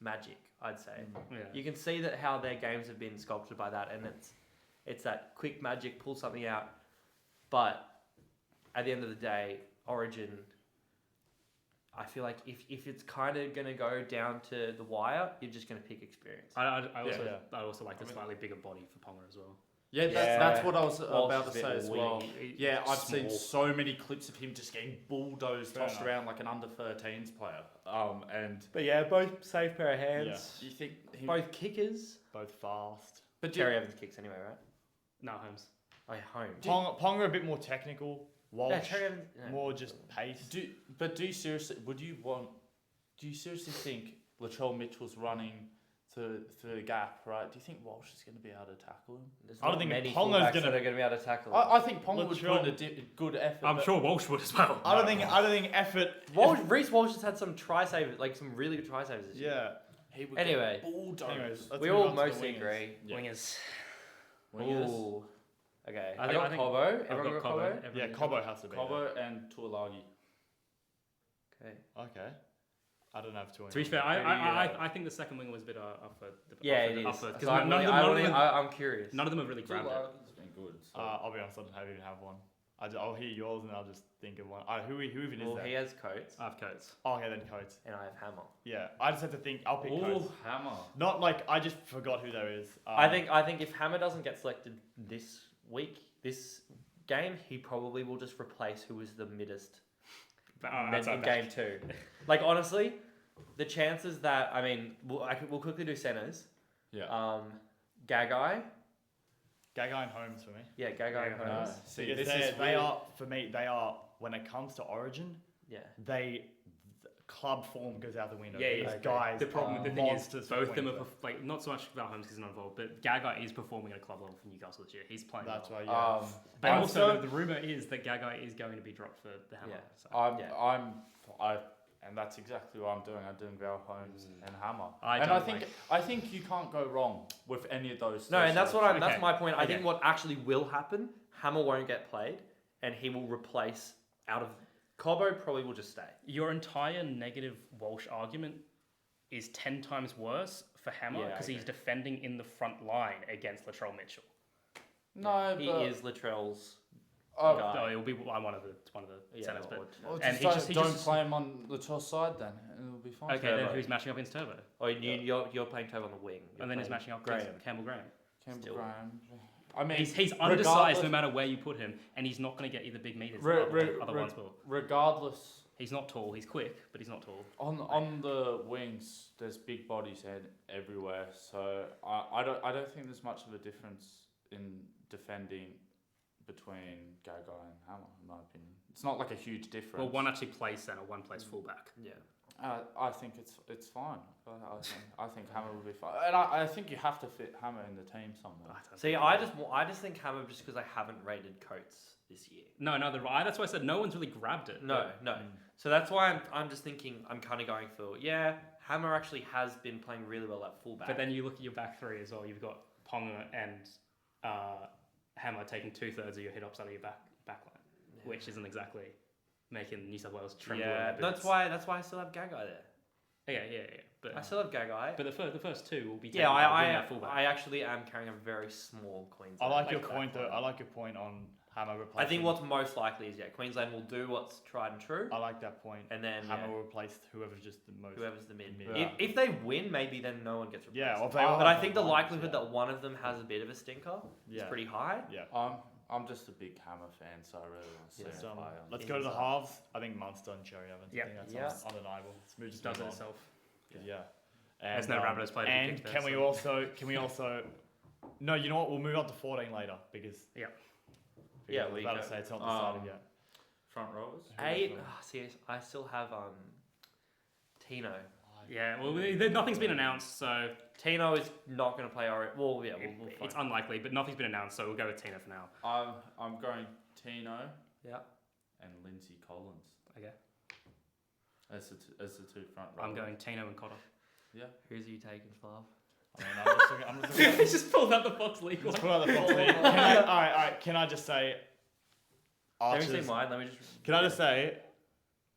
magic. I'd say.
Yeah.
You can see that how their games have been sculpted by that, and it's that quick magic, pull something out. But at the end of the day, Origin, I feel like if it's kind of going to go down to the wire, you're just going to pick experience.
I also like
I
a
mean-
slightly bigger body for Ponga as well.
Yeah,
Yeah.
that's what I was
Walsh
about
is
to
a
say
bit
as well.
wee.
Yeah, I've seen
Small.
so many clips of him just getting bulldozed,
Fair
tossed
enough.
around like an under 13s player. And
But yeah, both safe pair of hands.
do you think he,
Both kickers.
Both fast.
but
Terry Evans kicks anyway, right?
No, Holmes.
Oh, home.
Ponga a bit more technical. Walsh
Yeah, Terry Evans. Yeah.
more just pace.
do you seriously do you seriously think Latrell Mitchell's running through the gap, right? Do you think Walsh is going to be able to tackle him?
There's
I don't
not
think
many
Ponga's
fullbacks
gonna-
that are going to be able to tackle.
I think Ponga would
Latrell-
put in a good effort.
I'm
but-
sure Walsh would as well.
I don't think effort.
Reece Walsh has had some try savers, like some really good try savers this year.
Yeah.
He would
Anyway.
get bulldozed.
Anyways, let's
We
move
all
on to the
mostly
wingers.
agree.
Yeah.
Wingers.
Wingers.
Ooh. Okay.
I
I
think-
got
I think-
Cobbo.
I've
Everyone got Cobbo?
Everyone
Yeah,
got
Cobbo has to be.
Cobbo and Tuolagi.
Okay.
there. Okay. I don't have two.
To be fair,
Maybe,
I think the second wing was a bit up for the
Yeah, it is.
because
So I'm I'm curious.
none of them have really grabbed it.
Tuolagi's been good. So.
I'll be honest, I don't even have one. I'll hear yours and I'll just think of one. Who even is
Well,
that?
he has Coates,
I have Coates.
Oh, okay, then Coates.
and I have Hammer.
Yeah, I just have to think. I'll pick
Ooh,
Coates.
Hammer.
Not like I just forgot who there is.
I think if Hammer doesn't get selected this game, he probably will just replace who was the middest in game 2. Like honestly, the chances that we'll quickly do centers.
Yeah.
Gagai.
Gagai and Holmes for me.
Yeah, Gagai and
Yeah.
Holmes.
See,
Because
this is
they
weird.
are for me. They are when it comes to Origin,
Yeah.
club form goes out the window.
Yeah,
These
yeah.
guys.
The problem,
are
the thing is,
monsters for
both of them are
Queensland.
like not so much about Holmes because he's not involved, but Gagai is performing at a club level for Newcastle this year. He's playing.
That's
well.
why. Yeah.
But
I'm
also,
so-
the rumor is that Gagai is going to be dropped for the Hammer.
Yeah.
So.
And that's exactly what I'm doing. I'm doing Val Holmes and Hammer.
I
and
don't
I think you can't go wrong with any of those.
No,
three
and that's what
selections.
that's
Okay.
my point. I
Okay.
think what actually will happen, Hammer won't get played, and he will replace out of Cobbo probably will just stay.
Your entire negative Walsh argument is 10 times worse for Hammer
Yeah, I
because he's
agree.
defending in the front line against Latrell Mitchell.
No,
He
but
is Latrell's
oh,
guy.
No, it'll be one of the
Yeah,
centers, but
or-
well,
And
just
he
don't
just-
play him on Latrell's side then, and it'll be fine.
okay, then
Turbo.
who's matching up against Turbo?
Oh, you're playing Tobe on the wing. You're
And then he's
playing
matching up
Graham.
against Campbell Graham.
Campbell
Still.
Graham. I mean,
He's
regardless-
undersized no matter where you put him, and he's not going to get you the big meters that other ones will.
regardless.
He's not tall. He's quick, but he's not tall.
On the wings, there's big bodies everywhere, so I don't think there's much of a difference in defending between Gagai and Hammer, in my opinion. It's not like a huge difference.
Well, one actually plays center, one plays fullback.
Yeah.
I think it's fine. I think Hammer will be fine, and I think you have to fit Hammer in the team somewhere.
See, I just think Hammer just because I haven't rated Coates this year.
No, that's why I said no one's really grabbed it.
No. So that's why I'm just thinking I'm kind of going for Hammer actually has been playing really well at fullback.
But then you look at your back three as well. You've got Ponga and Hammer taking 2/3 of your hit ups out of your back line, which isn't exactly making New South Wales tremble. in their
that's
boots.
why I still have Gagai there.
Yeah. But
I still have Gagai.
but the first two will be taken
Yeah,
by wing at fullback.
I actually am carrying a very small
I
Queensland.
like your
back
point though.
line.
I like your point on Hammer replacing.
I think what's most likely is Queensland will do what's tried and true,
I like that point.
and then
Hammer will replace whoever's just the most.
whoever's the mid.
Yeah.
If they win, maybe then no one gets replaced.
Yeah, or if they all
but I
have
think the
lines,
likelihood
yeah.
that one of them has a bit of a stinker is
Yeah.
pretty high.
Yeah.
I'm just a big Hammer fan, so I really want to see
Yeah.
him
So,
play on.
let's go to the halves. I think Munster and Cherry Evans.
Yeah.
I think that's
Yeah.
undeniable. Let's move just
does it
move on.
itself.
Yeah.
There's no Rabbitohs played a big
And
kick there,
can we
so-
also? No, you know what? We'll move on to 14 later because.
Yeah.
Yeah,
I was
we
about to
go.
say it's not decided yet.
Front rowers.
See, I still have Tino.
Yeah, well, nothing's been announced, so
Tino is not going to play Origin. Well, yeah, we'll
it's
find.
unlikely, but nothing's been announced, so we'll go with Tina for now.
I'm going Tino
Yeah.
and Lindsay Collins
Okay.
as the two front rowers.
I'm going Tino and Cotter.
Yeah.
Who's you taking, Slav?
I mean, I'm just looking
He's just pulled out the Fox League
Let's
one.
put out the Fox League. All right. Can I just say,
Let me see
Archer's?
mine. Let me just.
Can I just say,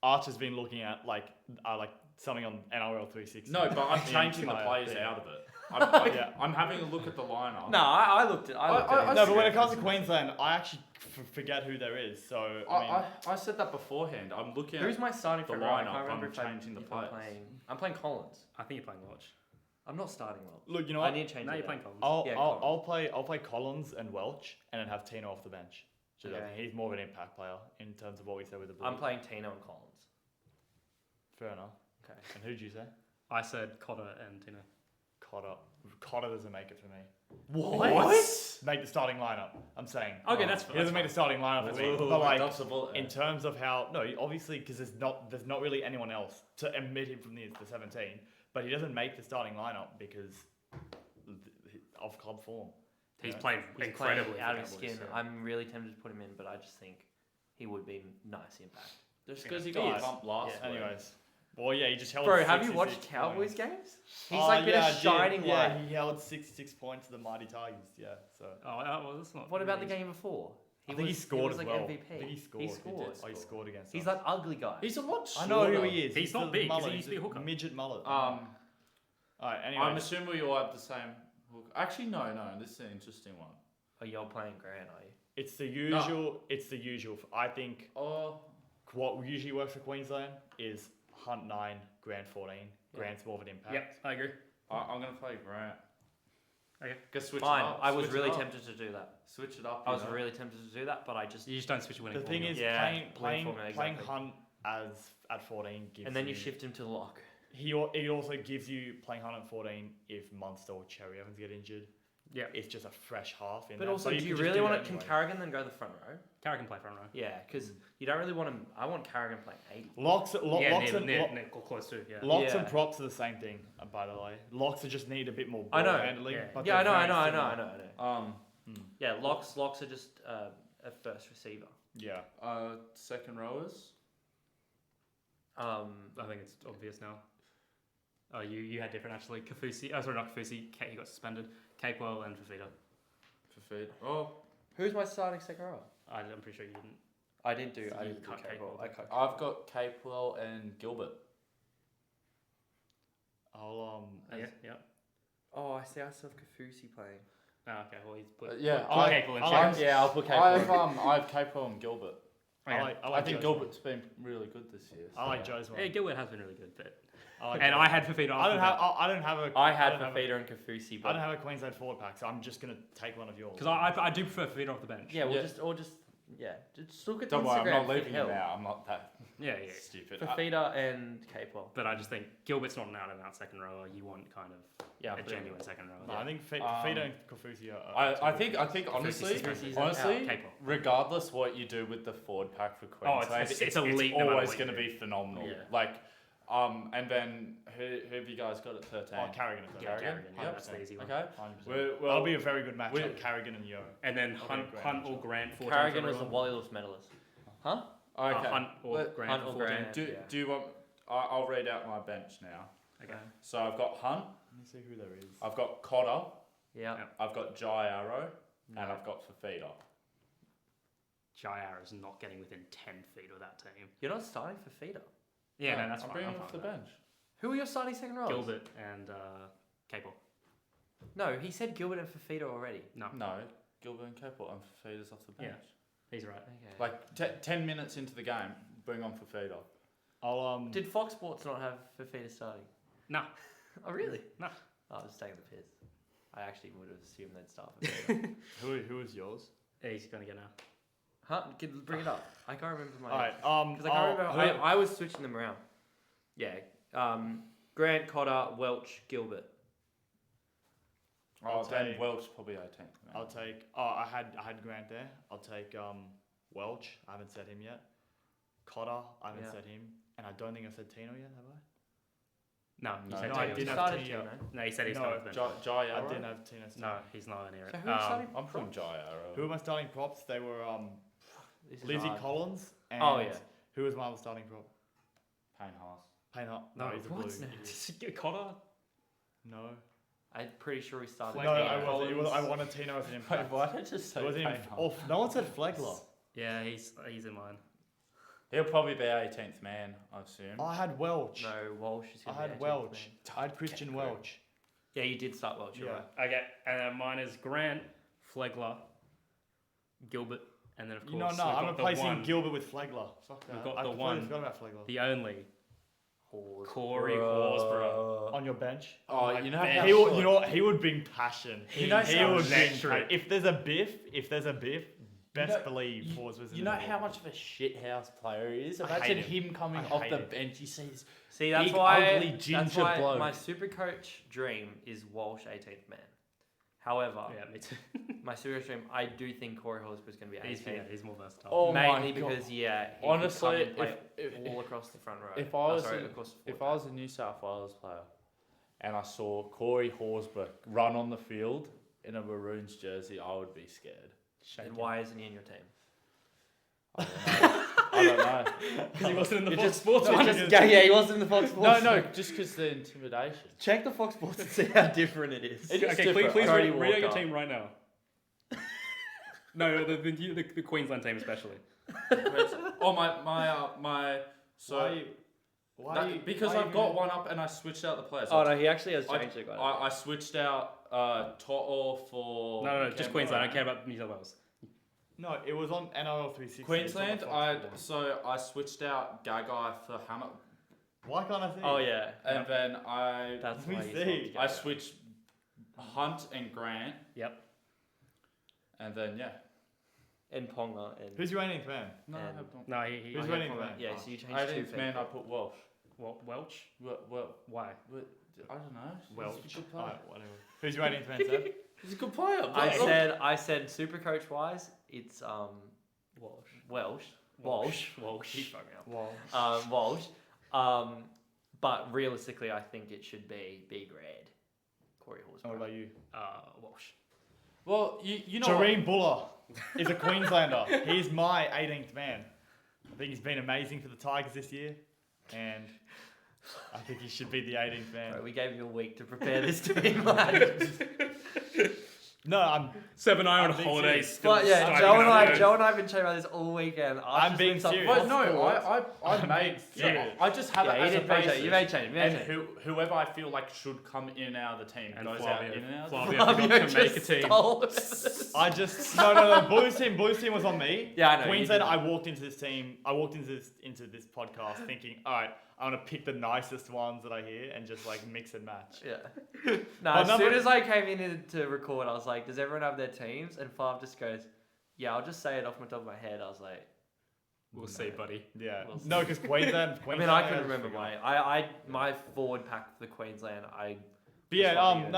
Archer's been looking at like something on NRL 360.
No, but I'm
The
changing the
entire
players
thing.
out of it. I'm,
Yeah.
I'm having a look at the lineup.
No, I looked at. I looked
I-
at
I
it.
No, but when
see.
it comes to Queensland, I actually forget who there is. So I mean,
I said that beforehand. I'm looking
Who's
at
my starting
the
front row? I
lineup,
can't remember
I'm
if I'm
changing the
if I'm
players.
playing. I'm playing Collins.
I think you're playing Welch.
I'm not starting well.
look, you know
I
what?
need to change.
No,
it
you're
out.
playing Collins.
I'll play Collins and Welch, and then have Tino off the bench. So I
Okay.
think he's more of an impact player in terms of what we said with the Blues.
I'm playing Tino and Collins.
Fair enough.
Okay.
And who'd you say?
I said Cotter and Tino.
Cotter. Cotter doesn't make it for me.
What?
Make the starting lineup. I'm saying.
Okay, that's
He
fine.
doesn't make the starting lineup for me.
Ooh,
But like,
dodge the bullet.
in terms of how obviously because there's not really anyone else to omit him from the 17, but he doesn't make the starting lineup because of club form.
He's
Yeah.
played
He's
incredibly
playing out of
for
his
Cowboys,
skin.
so-
I'm really tempted to put him in, but I just think he would be nice impact.
Just because he
He
got
is.
pumped last
Yeah.
week.
Anyways, well yeah, he just held.
Bro, have you
66
watched Cowboys
points.
games? He's like been
yeah,
a
I did.
shining light.
Yeah, he held 66 points to the mighty Tigers. Yeah, so.
Oh, well, that's not.
What about the
really-
game before?
I think he scored
was
as
like
well.
MVP.
I think he scored.
He scored.
Oh, he scored against
He's
us.
that ugly guy.
He's a lot
I
shorter.
know who he is.
He's not
the
big, 'cause he
mullet.
used to be a
He's
hooker.
midget mullet.
Um,
Alright, anyway.
I'm assuming we all have the same. Hook. Actually, no. This is an interesting one.
Oh, you're playing Grant, are you?
It's the usual. It's the usual. I think
Oh,
what usually works for Queensland is Hunt 9, Grant 14.
Yeah.
Grant's more of an impact.
Yep, I agree.
I'm gonna play Grant.
Okay.
Go switch
Fine.
it up.
I was
switch
really
it up.
tempted to do that.
Switch it up.
I
you
was
know.
really tempted to do that, but I just.
You just don't switch winning
The thing
formula.
is,
Yeah,
playing
winning formula,
playing
exactly.
Hunt as at 14 gives.
And then you
you
shift him to lock.
He also gives you playing Hunt at 14 if Munster or Cherry Evans get injured.
Yeah.
It's just a fresh half in
But
there.
also,
But
do you
can just
really
do
want
that
it? Can
anyway.
Carrigan then go the front row?
Carrigan can play front row.
Yeah, because you don't really want him. I want Carrigan playing 80.
Locks,
Yeah,
locks, and,
near, close to, yeah.
locks
Yeah.
and props are the same thing, by the way. Locks are just need a bit more
I
ball
know,
handling.
yeah.
But
Yeah, I
they're
know,
very
I
similar.
know.
Um,
Yeah, locks are just a first receiver.
Yeah.
second rowers.
I think it's obvious now. Oh, you had different actually. Kafusi, oh sorry, not Kafusi. He got suspended. Capewell and Fafita.
For feed. Oh,
Who's my starting second row?
I'm pretty sure you didn't.
I didn't do.
So
I
you
didn't do
cut
Capewell.
Capewell.
I cut.
I've got Capewell and Gilbert.
I'll
Yeah.
Oh, I see. I still have Kafusi playing.
Oh, okay. Well, he's put.
Yeah,
put
I-
Capewell in
I
check.
like-
Yeah, I'll put
I
Capewell.
have I have Capewell and Gilbert.
Okay.
I think Gilbert's been really good this year.
I like
so-
Joe's one.
Yeah, Gilbert has been really good, but
I like
and
Joe's
I
one.
had Fafita.
I don't
after
have.
that.
I don't have a.
I had
don't have a-
Fafita and Kafusi,
I
but
don't have a Queensland forward pack, so I'm just gonna take one of yours.
Because I do prefer Fafita off the bench.
yeah, we'll
Yeah.
just look at
Don't
the
worry,
Instagram.
I'm not
for
leaving you
help.
now. I'm not that
Yeah.
stupid.
Fafita and Capewell.
But I just think Gilbert's not an out and out second rower. You want kind of
Yeah,
a genuine second rower.
No, I think Fafita and Kofusi are.
I think honestly,
Kafusi's
honestly,
Capewell.
regardless what you do with the forward pack for
Oh, it's-
Queensland,
it's elite no matter
always
what you
going to
do.
be phenomenal.
Yeah.
Like, and then who have you guys got at 13?
Oh, Carrigan. Is
Yeah,
that
Carrigan. Yeah,
Yep.
that's the easy one.
Okay.
100%.
Well,
That'll be a very good matchup.
we're-
Carrigan and Yo.
And then
Okay,
Hunt,
Grant,
Hunt or
sure.
Grant. 4
Carrigan
times
was the
overall.
Wally Lewis medalist. Huh?
Okay.
Hunt or
Let-
Grant
Hunt
for
or
14.
Grant.
Do,
Yeah.
do you want? I'll read out my bench now.
Okay.
So I've got Hunt,
Let me see who there is.
I've got Cotter,
Yeah.
Yeah.
I've got Jai Arrow,
No.
and I've got Fafita.
Jair is not getting within 10 feet of that team.
You're not starting for Fafita.
Yeah,
No,
no, that's
I'm
fine.
bringing
I'm
him
fine
off the
with that.
bench.
Who are your starting second rows?
Gilbert and Capel.
No, he said Gilbert and Fafita already.
No,
No, Gilbert and Capel and Fafita's off the
Yeah.
bench.
he's right.
Okay.
Like 10 minutes into the game, bring on Fafita.
I'll
Did Fox Sports not have Fafita starting?
No.
Oh, really?
No.
I was taking the piss. I actually would have assumed they'd start Fafita.
who is yours?
He's gonna get now.
Huh? Bring it up. I can't remember my.
All right.
Because I can't remember. I was switching them around. Yeah. Grant, Cotter, Welch, Gilbert.
I'll
then
take-
Welch probably 18th.
I'll take. Oh, I had Grant there. I'll take Welch. I haven't said him yet. Cotter. I haven't
Yeah.
said him, and I don't think I said Tino yet. Have I?
No,
No,
he said
no, I
Tino.
didn't have
started
Tino.
Tino.
No, he said he's
No,
going to the bench.
Jai
I
Arrow?
didn't have Tino.
No,
starting.
he's not near it.
So who's starting?
I'm putting Jai Arrow.
Who am I starting props? They were
This is
Lizzie
hard.
Collins and
Oh, yeah.
who was my other starting prop?
Payne Haas.
Payne Hart.
No,
he's a
what?
blue. idiot.
Cotter?
No.
I'm pretty sure we started.
No,
Flegler.
I
Tino.
wasn't. It was, I wanted Tino as an
Wait,
impact.
why did I just say
It wasn't
Payne
even,
Haas?
oh, no one said Flegler.
Yeah, he's in mine.
He'll probably be 18th man, I assume.
I had Welch.
No, Walsh is
I
going to be
had
18th
Welch.
man.
I had Christian
Okay.
Welch.
Yeah, you did start Welch, you're
Yeah.
right.
Okay, and then mine is Grant, Flegler, Gilbert, and then of course
No,
we've
I'm
got the
replacing
one,
Gilbert with Flegler. Fuck
We've
that.
got
I
the
completely
one.
forgot about Flegler.
the only
Horsburgh.
Corey Horsburgh.
On your bench.
Oh,
Like
you know
Ben.
how
He would,
short-
you know what? He would bring passion.
You know
he
how
would bring
electric.
passion. If there's a biff, best
know-
believe Horsburgh's in
You
the
know
middle.
how much of a shithouse player he is?
I
Imagine
hate
him coming
I
off
hate
the
him.
bench. You see his
See, that's
big,
why,
ugly,
that's
ginger
why
bloke.
my super coach dream is Walsh 18th man. However,
Yeah, me too.
my super coach dream, I do think Corey Horsburgh is going to be 18th.
He's more versatile.
Oh my
Mainly
God.
because, yeah, he
Honestly,
could come and
if-
play all across the front row.
if I was
sorry,
a-
across the
if I
forward
was a New South Wales player and I saw Corey Horsburgh run on the field in a Maroons jersey, I would be scared.
pack. Then why isn't he in your team?
I don't know.
Because he wasn't in the
It
Fox
just-
Sports
no,
one.
yeah, he wasn't in the Fox Sports.
No, just because the intimidation.
Check the Fox Sports and see how different it is.
It is
Okay,
different.
please
Cody
read out your
Walker.
team right now. No, the Queensland team especially.
Oh my. So because I've got one up and I switched out the players.
Oh no, he actually has
I-
changed it. guys.
I switched out To'o for
No, just
Campbell.
Queensland. I don't care about New South Wales.
No, it was on NRL 360.
Queensland.
It's on the Fox one.
I switched out Gagai for Hammer,
Why can't I see?
Oh yeah,
and then I
that's
We
why
see.
he's
I switched Hunt and Grant,
Yep.
and then yeah.
and Ponga and
Who's your 18th man?
No,
And-
I don't.
No, he
Who's
Oh,
winning
Ponga.
man?
Yeah, so you changed
I
two
think man, I
people.
put Welsh.
Welch.
Well,
Why?
I don't know.
Welch.
He's a good player.
Alright, whatever. Who's your 18th man, Seb?
He's a good player.
I said super coach wise, it's Welsh.
Keep fucking up.
Walsh. But realistically, I think it should be B grade. Corey
What
Horsburgh.
about you?
Walsh.
Well, you know.
Jareen Buller is a Queenslander. He's my 18th man. I think he's been amazing for the Tigers this year, and I think he should be the 18th man.
Right, we gave you a week to prepare this team, lad.
No, I'm
Seven Eye on
I'm being
holidays.
serious.
still
But yeah,
stuck
Joe
in
and
our
I,
heads.
Joe and I have been chatting about this all weekend.
I'm being serious.
But no, I made.
serious.
I just have it
Yeah,
as
you
a
did make
basis.
change. You made change. You made
And
change.
whoever I feel like should come in and out of the team
And
goes out in
Flavio.
and out.
Flavio
Fabio
forgot to make a
just
team.
stole it.
I just no. Blues team was on me.
Yeah, I know. you
Queensland.
did.
I walked into this team. I walked into this podcast thinking, all right, I want to pick the nicest ones that I hear and just like mix and match.
Yeah. No,
But
as soon
number-
as I came in to record, I was like, does everyone have their teams? And Fav just goes, yeah, I'll just say it off the top of my head. I was like,
We'll see, buddy.
Yeah.
We'll see.
No, because Queensland.
I mean, I
has
can
to
remember
figure out.
my forward pack for the Queensland,
But
Just
yeah,
fucking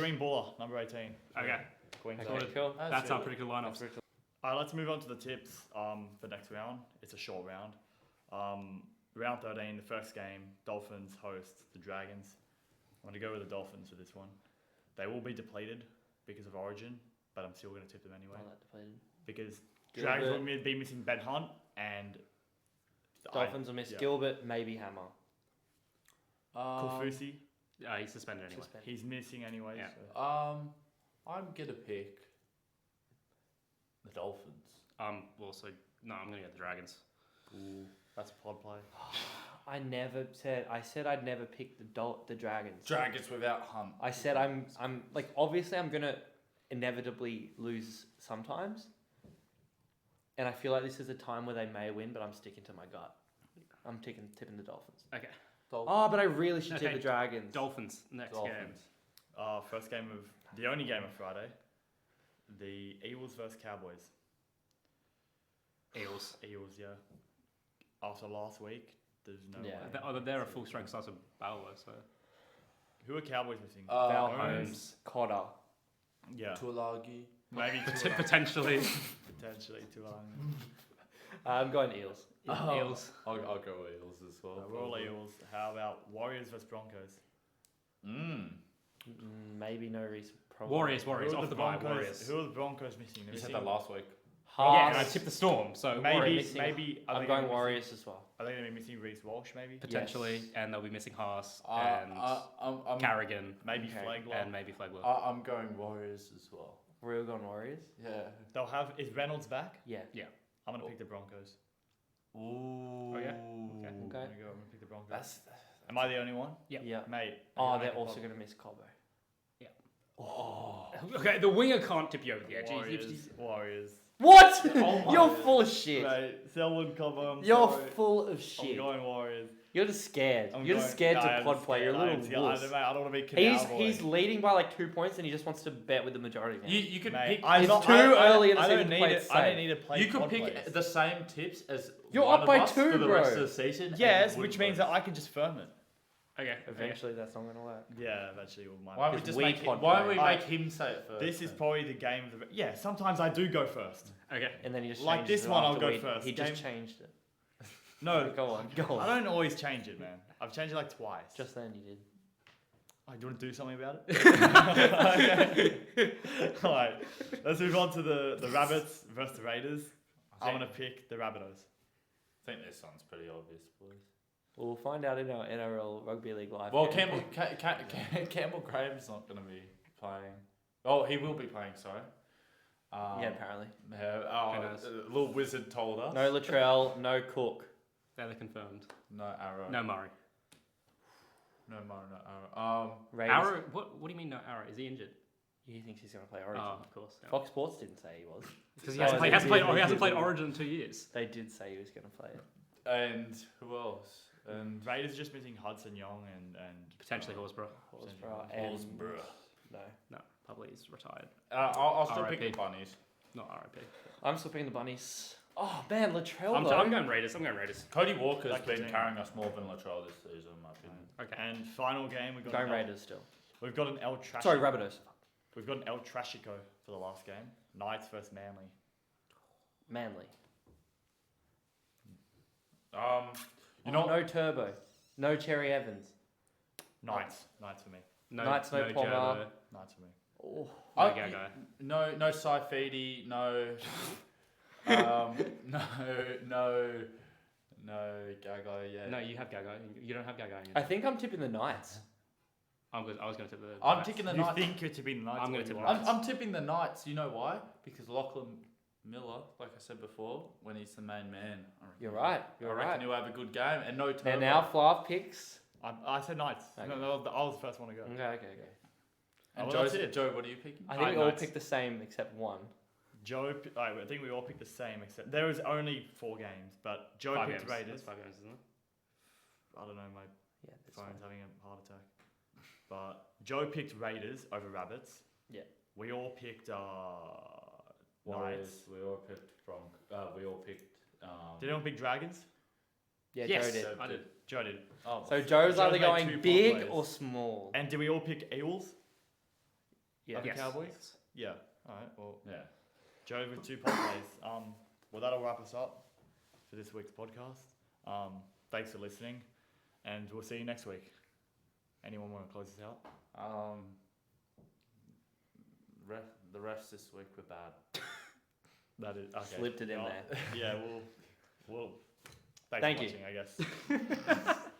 Jareen Buller, number 18.
Okay.
Queensland.
cool.
That's our predicted lineups.
Alright, let's move on to the tips for next round. It's a short round. Round 13, the first game, Dolphins host the Dragons. I'm going to go with the Dolphins for this one. They will be depleted because of Origin, but I'm still going to tip them anyway. Because Dragons will be missing Ben Hunt and
Dolphins will miss
yeah.
Gilbert, maybe Hammer.
Kufusi.
He's suspended anyway.
He's missing anyway.
Yeah.
So.
I'm gonna pick the Dolphins.
Also, no, I'm gonna go the Dragons.
Ooh, that's a pod play.
I said I'd never pick the Dragons.
Dragons without Hunt.
I said I'm like, obviously I'm gonna inevitably lose sometimes, and I feel like this is a time where they may win, but I'm sticking to my gut. I'm tipping the Dolphins.
Okay.
Oh, but I really should tip
Okay,
the Dragons.
Dolphins next game.
Dolphins.
First game of the only game of Friday, the Eagles versus Cowboys.
Eels.
Eagles, yeah. After last week, there's no
Yeah.
way.
They're a full strength size of Bauer, so.
Who are Cowboys missing?
Val
Holmes.
Holmes, Cotter.
Yeah,
Tulagi.
maybe
Potentially.
potentially too long.
I'm going Eels.
Eels.
I'll go Eels as well.
We're all Eagles. How about Warriors versus Broncos?
Maybe no reason. Probably.
Warriors
Who are
off the bye. Warriors.
Who are the Broncos missing? They're
You said
missing
that last week.
Yeah, and I
Haas.
tipped the Storm, so
maybe
Warriors,
maybe. Are
I'm
they
going
gonna be
Warriors as well.
Missing, are they going to be missing Reece Walsh? Maybe.
potentially,
Yes.
and they'll be missing Haas and
I'm
Carrigan
Maybe
Okay.
Flagler.
and maybe Flagler.
I'm going Warriors as well.
We're going Warriors.
Yeah.
They'll have. Is Reynolds back?
Yeah.
I'm going to pick the Broncos.
Ooh.
Okay.
Okay.
I'm gonna pick the Broncos.
That's
Am I the only one?
Yep.
Yeah.
Mate.
Oh,
I
they're
can
also
follow.
going to miss Cobbo.
oh.
Okay, the winger can't tip you over the edge.
Warriors.
What?
Oh my
You're
God.
full of shit.
Mate, Selwood, Cobo, I'm
You're
sorry.
full of
I'm
shit.
going Warriors.
You're just scared. You're just scared to pod play. You're a little wuss.
I don't want to be canal boy.
He's leading by like 2 points and he just wants to bet with the majority.
You could
Mate,
pick.
I'm
It's
not,
too
I,
early in the
I
season
don't
to
need
play
it.
it
I don't
safe.
need to play
You could
pod
pick
plays.
the same tips as
You're
one
up by
of us
2,
for the
bro.
rest of the season. and
Yes,
you
which
wouldn't
means
vote.
that I can just firm it.
Okay.
Eventually, that's not going to work.
Yeah, eventually we'll
Why don't we
Because
just
we
make him,
pod
why don't
play.
we make him say it first?
This is
then?
probably the game of the. Yeah, sometimes I do go first.
Okay.
And then he just
Like
changes
this
it
one, I'll
after
go
we-
first.
He just
Game-
changed it.
No,
Go on, go
I
on.
don't always change it, man. I've changed it like twice.
Just then you did.
Oh, do you want to do something about it? Okay. All right, let's move on to the Rabbits versus the Raiders.
I
I'm
think,
gonna pick the Rabbitohs.
I think this one's pretty obvious, boys.
We'll find out in our NRL Rugby League live.
Well,
game.
Campbell Graham's not going to be playing. Oh, he will be playing. Sorry.
Yeah, apparently.
Yeah,
Who knows?
little wizard told us.
No Latrell, no Cook.
They're confirmed.
No Arrow.
No Murray.
No Murray. No Arrow.
Raiders.
Arrow. What do you mean no Arrow? Is he injured?
He thinks he's going to play Origin.
Oh, of course. Yeah.
Fox Sports didn't say he was.
Because he
Oh,
hasn't played.
they
Hasn't played.
did,
He
they
hasn't
did.
played Origin in 2 years.
They did say he was going to play it.
And who else? And
Raiders are just missing Hudson Young and
Potentially Horsburgh.
Horsburgh and
Horsburgh.
no.
No, probably he's retired.
I'll still pick
RIP.
the Bunnies.
Not RIP.
I'm still picking the Bunnies. Oh man, Latrell
I'm
though.
going Raiders. I'm going Raiders.
Cody Walker's
That
been
could be-
carrying us more than Latrell this season, in my opinion.
Okay.
And final game, we've got
Going
an El-
Raiders still.
We've got an El Trash.
Sorry, Rabbitohs.
We've got an El Trashico for the last game. Knights versus Manly.
Manly.
You know,
no Turbo. No Cherry Evans.
Knights for me.
Knights, no Palmer.
Gerbo,
Knights for me.
Oh.
No
I-
Gagai.
no Saifidi, no, no Gagai. Yeah.
No, you have Gagai. You don't have Gagai.
I think I'm tipping the Knights.
I was going to tip the.
I'm
Knights.
taking the
You
Knights.
think you're to be the Knights?
I'm
or
gonna
you
tip
are?
Knights.
I'm tipping the Knights. You know why? Because Lachlan Miller, like I said before, when he's the main man, I reckon
You're right. You're
I reckon
right.
he'll have a good game and no turbo.
And now Flav picks.
I said Knights.
Okay.
No, I was the first one to go.
Okay.
And
Oh, well,
Joe,
that's it.
Joe, what are you picking?
I think we
Alright,
all
Knights.
picked the same except one.
I think we all picked the same, except there was only 4 games, but Joe
5
picked
games.
Raiders.
That's 5 games, isn't it?
I don't know, my
Yeah, that's
phone's
fine.
having a heart attack. But Joe picked Raiders over Rabbits.
Yeah.
We all picked
Warriors.
Knights.
We all picked we all picked.
Did anyone pick Dragons?
Yeah,
Yes.
Joe did.
I did.
Joe did.
Oh,
So Joe's
Joe's
either
made
going
2
big
plays.
or small.
And did we all pick Eagles?
Yeah.
Okay.
Yes.
Cowboys? Yeah. All right. Well,
yeah.
Joe with 2 pot plays. Well, that'll wrap us up for this week's podcast. Thanks for listening, and we'll see you next week. Anyone want to close this out?
The refs this week were bad.
That is okay.
Slipped it in
Well,
there.
Yeah. We'll. Thanks
Thank
for
you.
watching, I guess.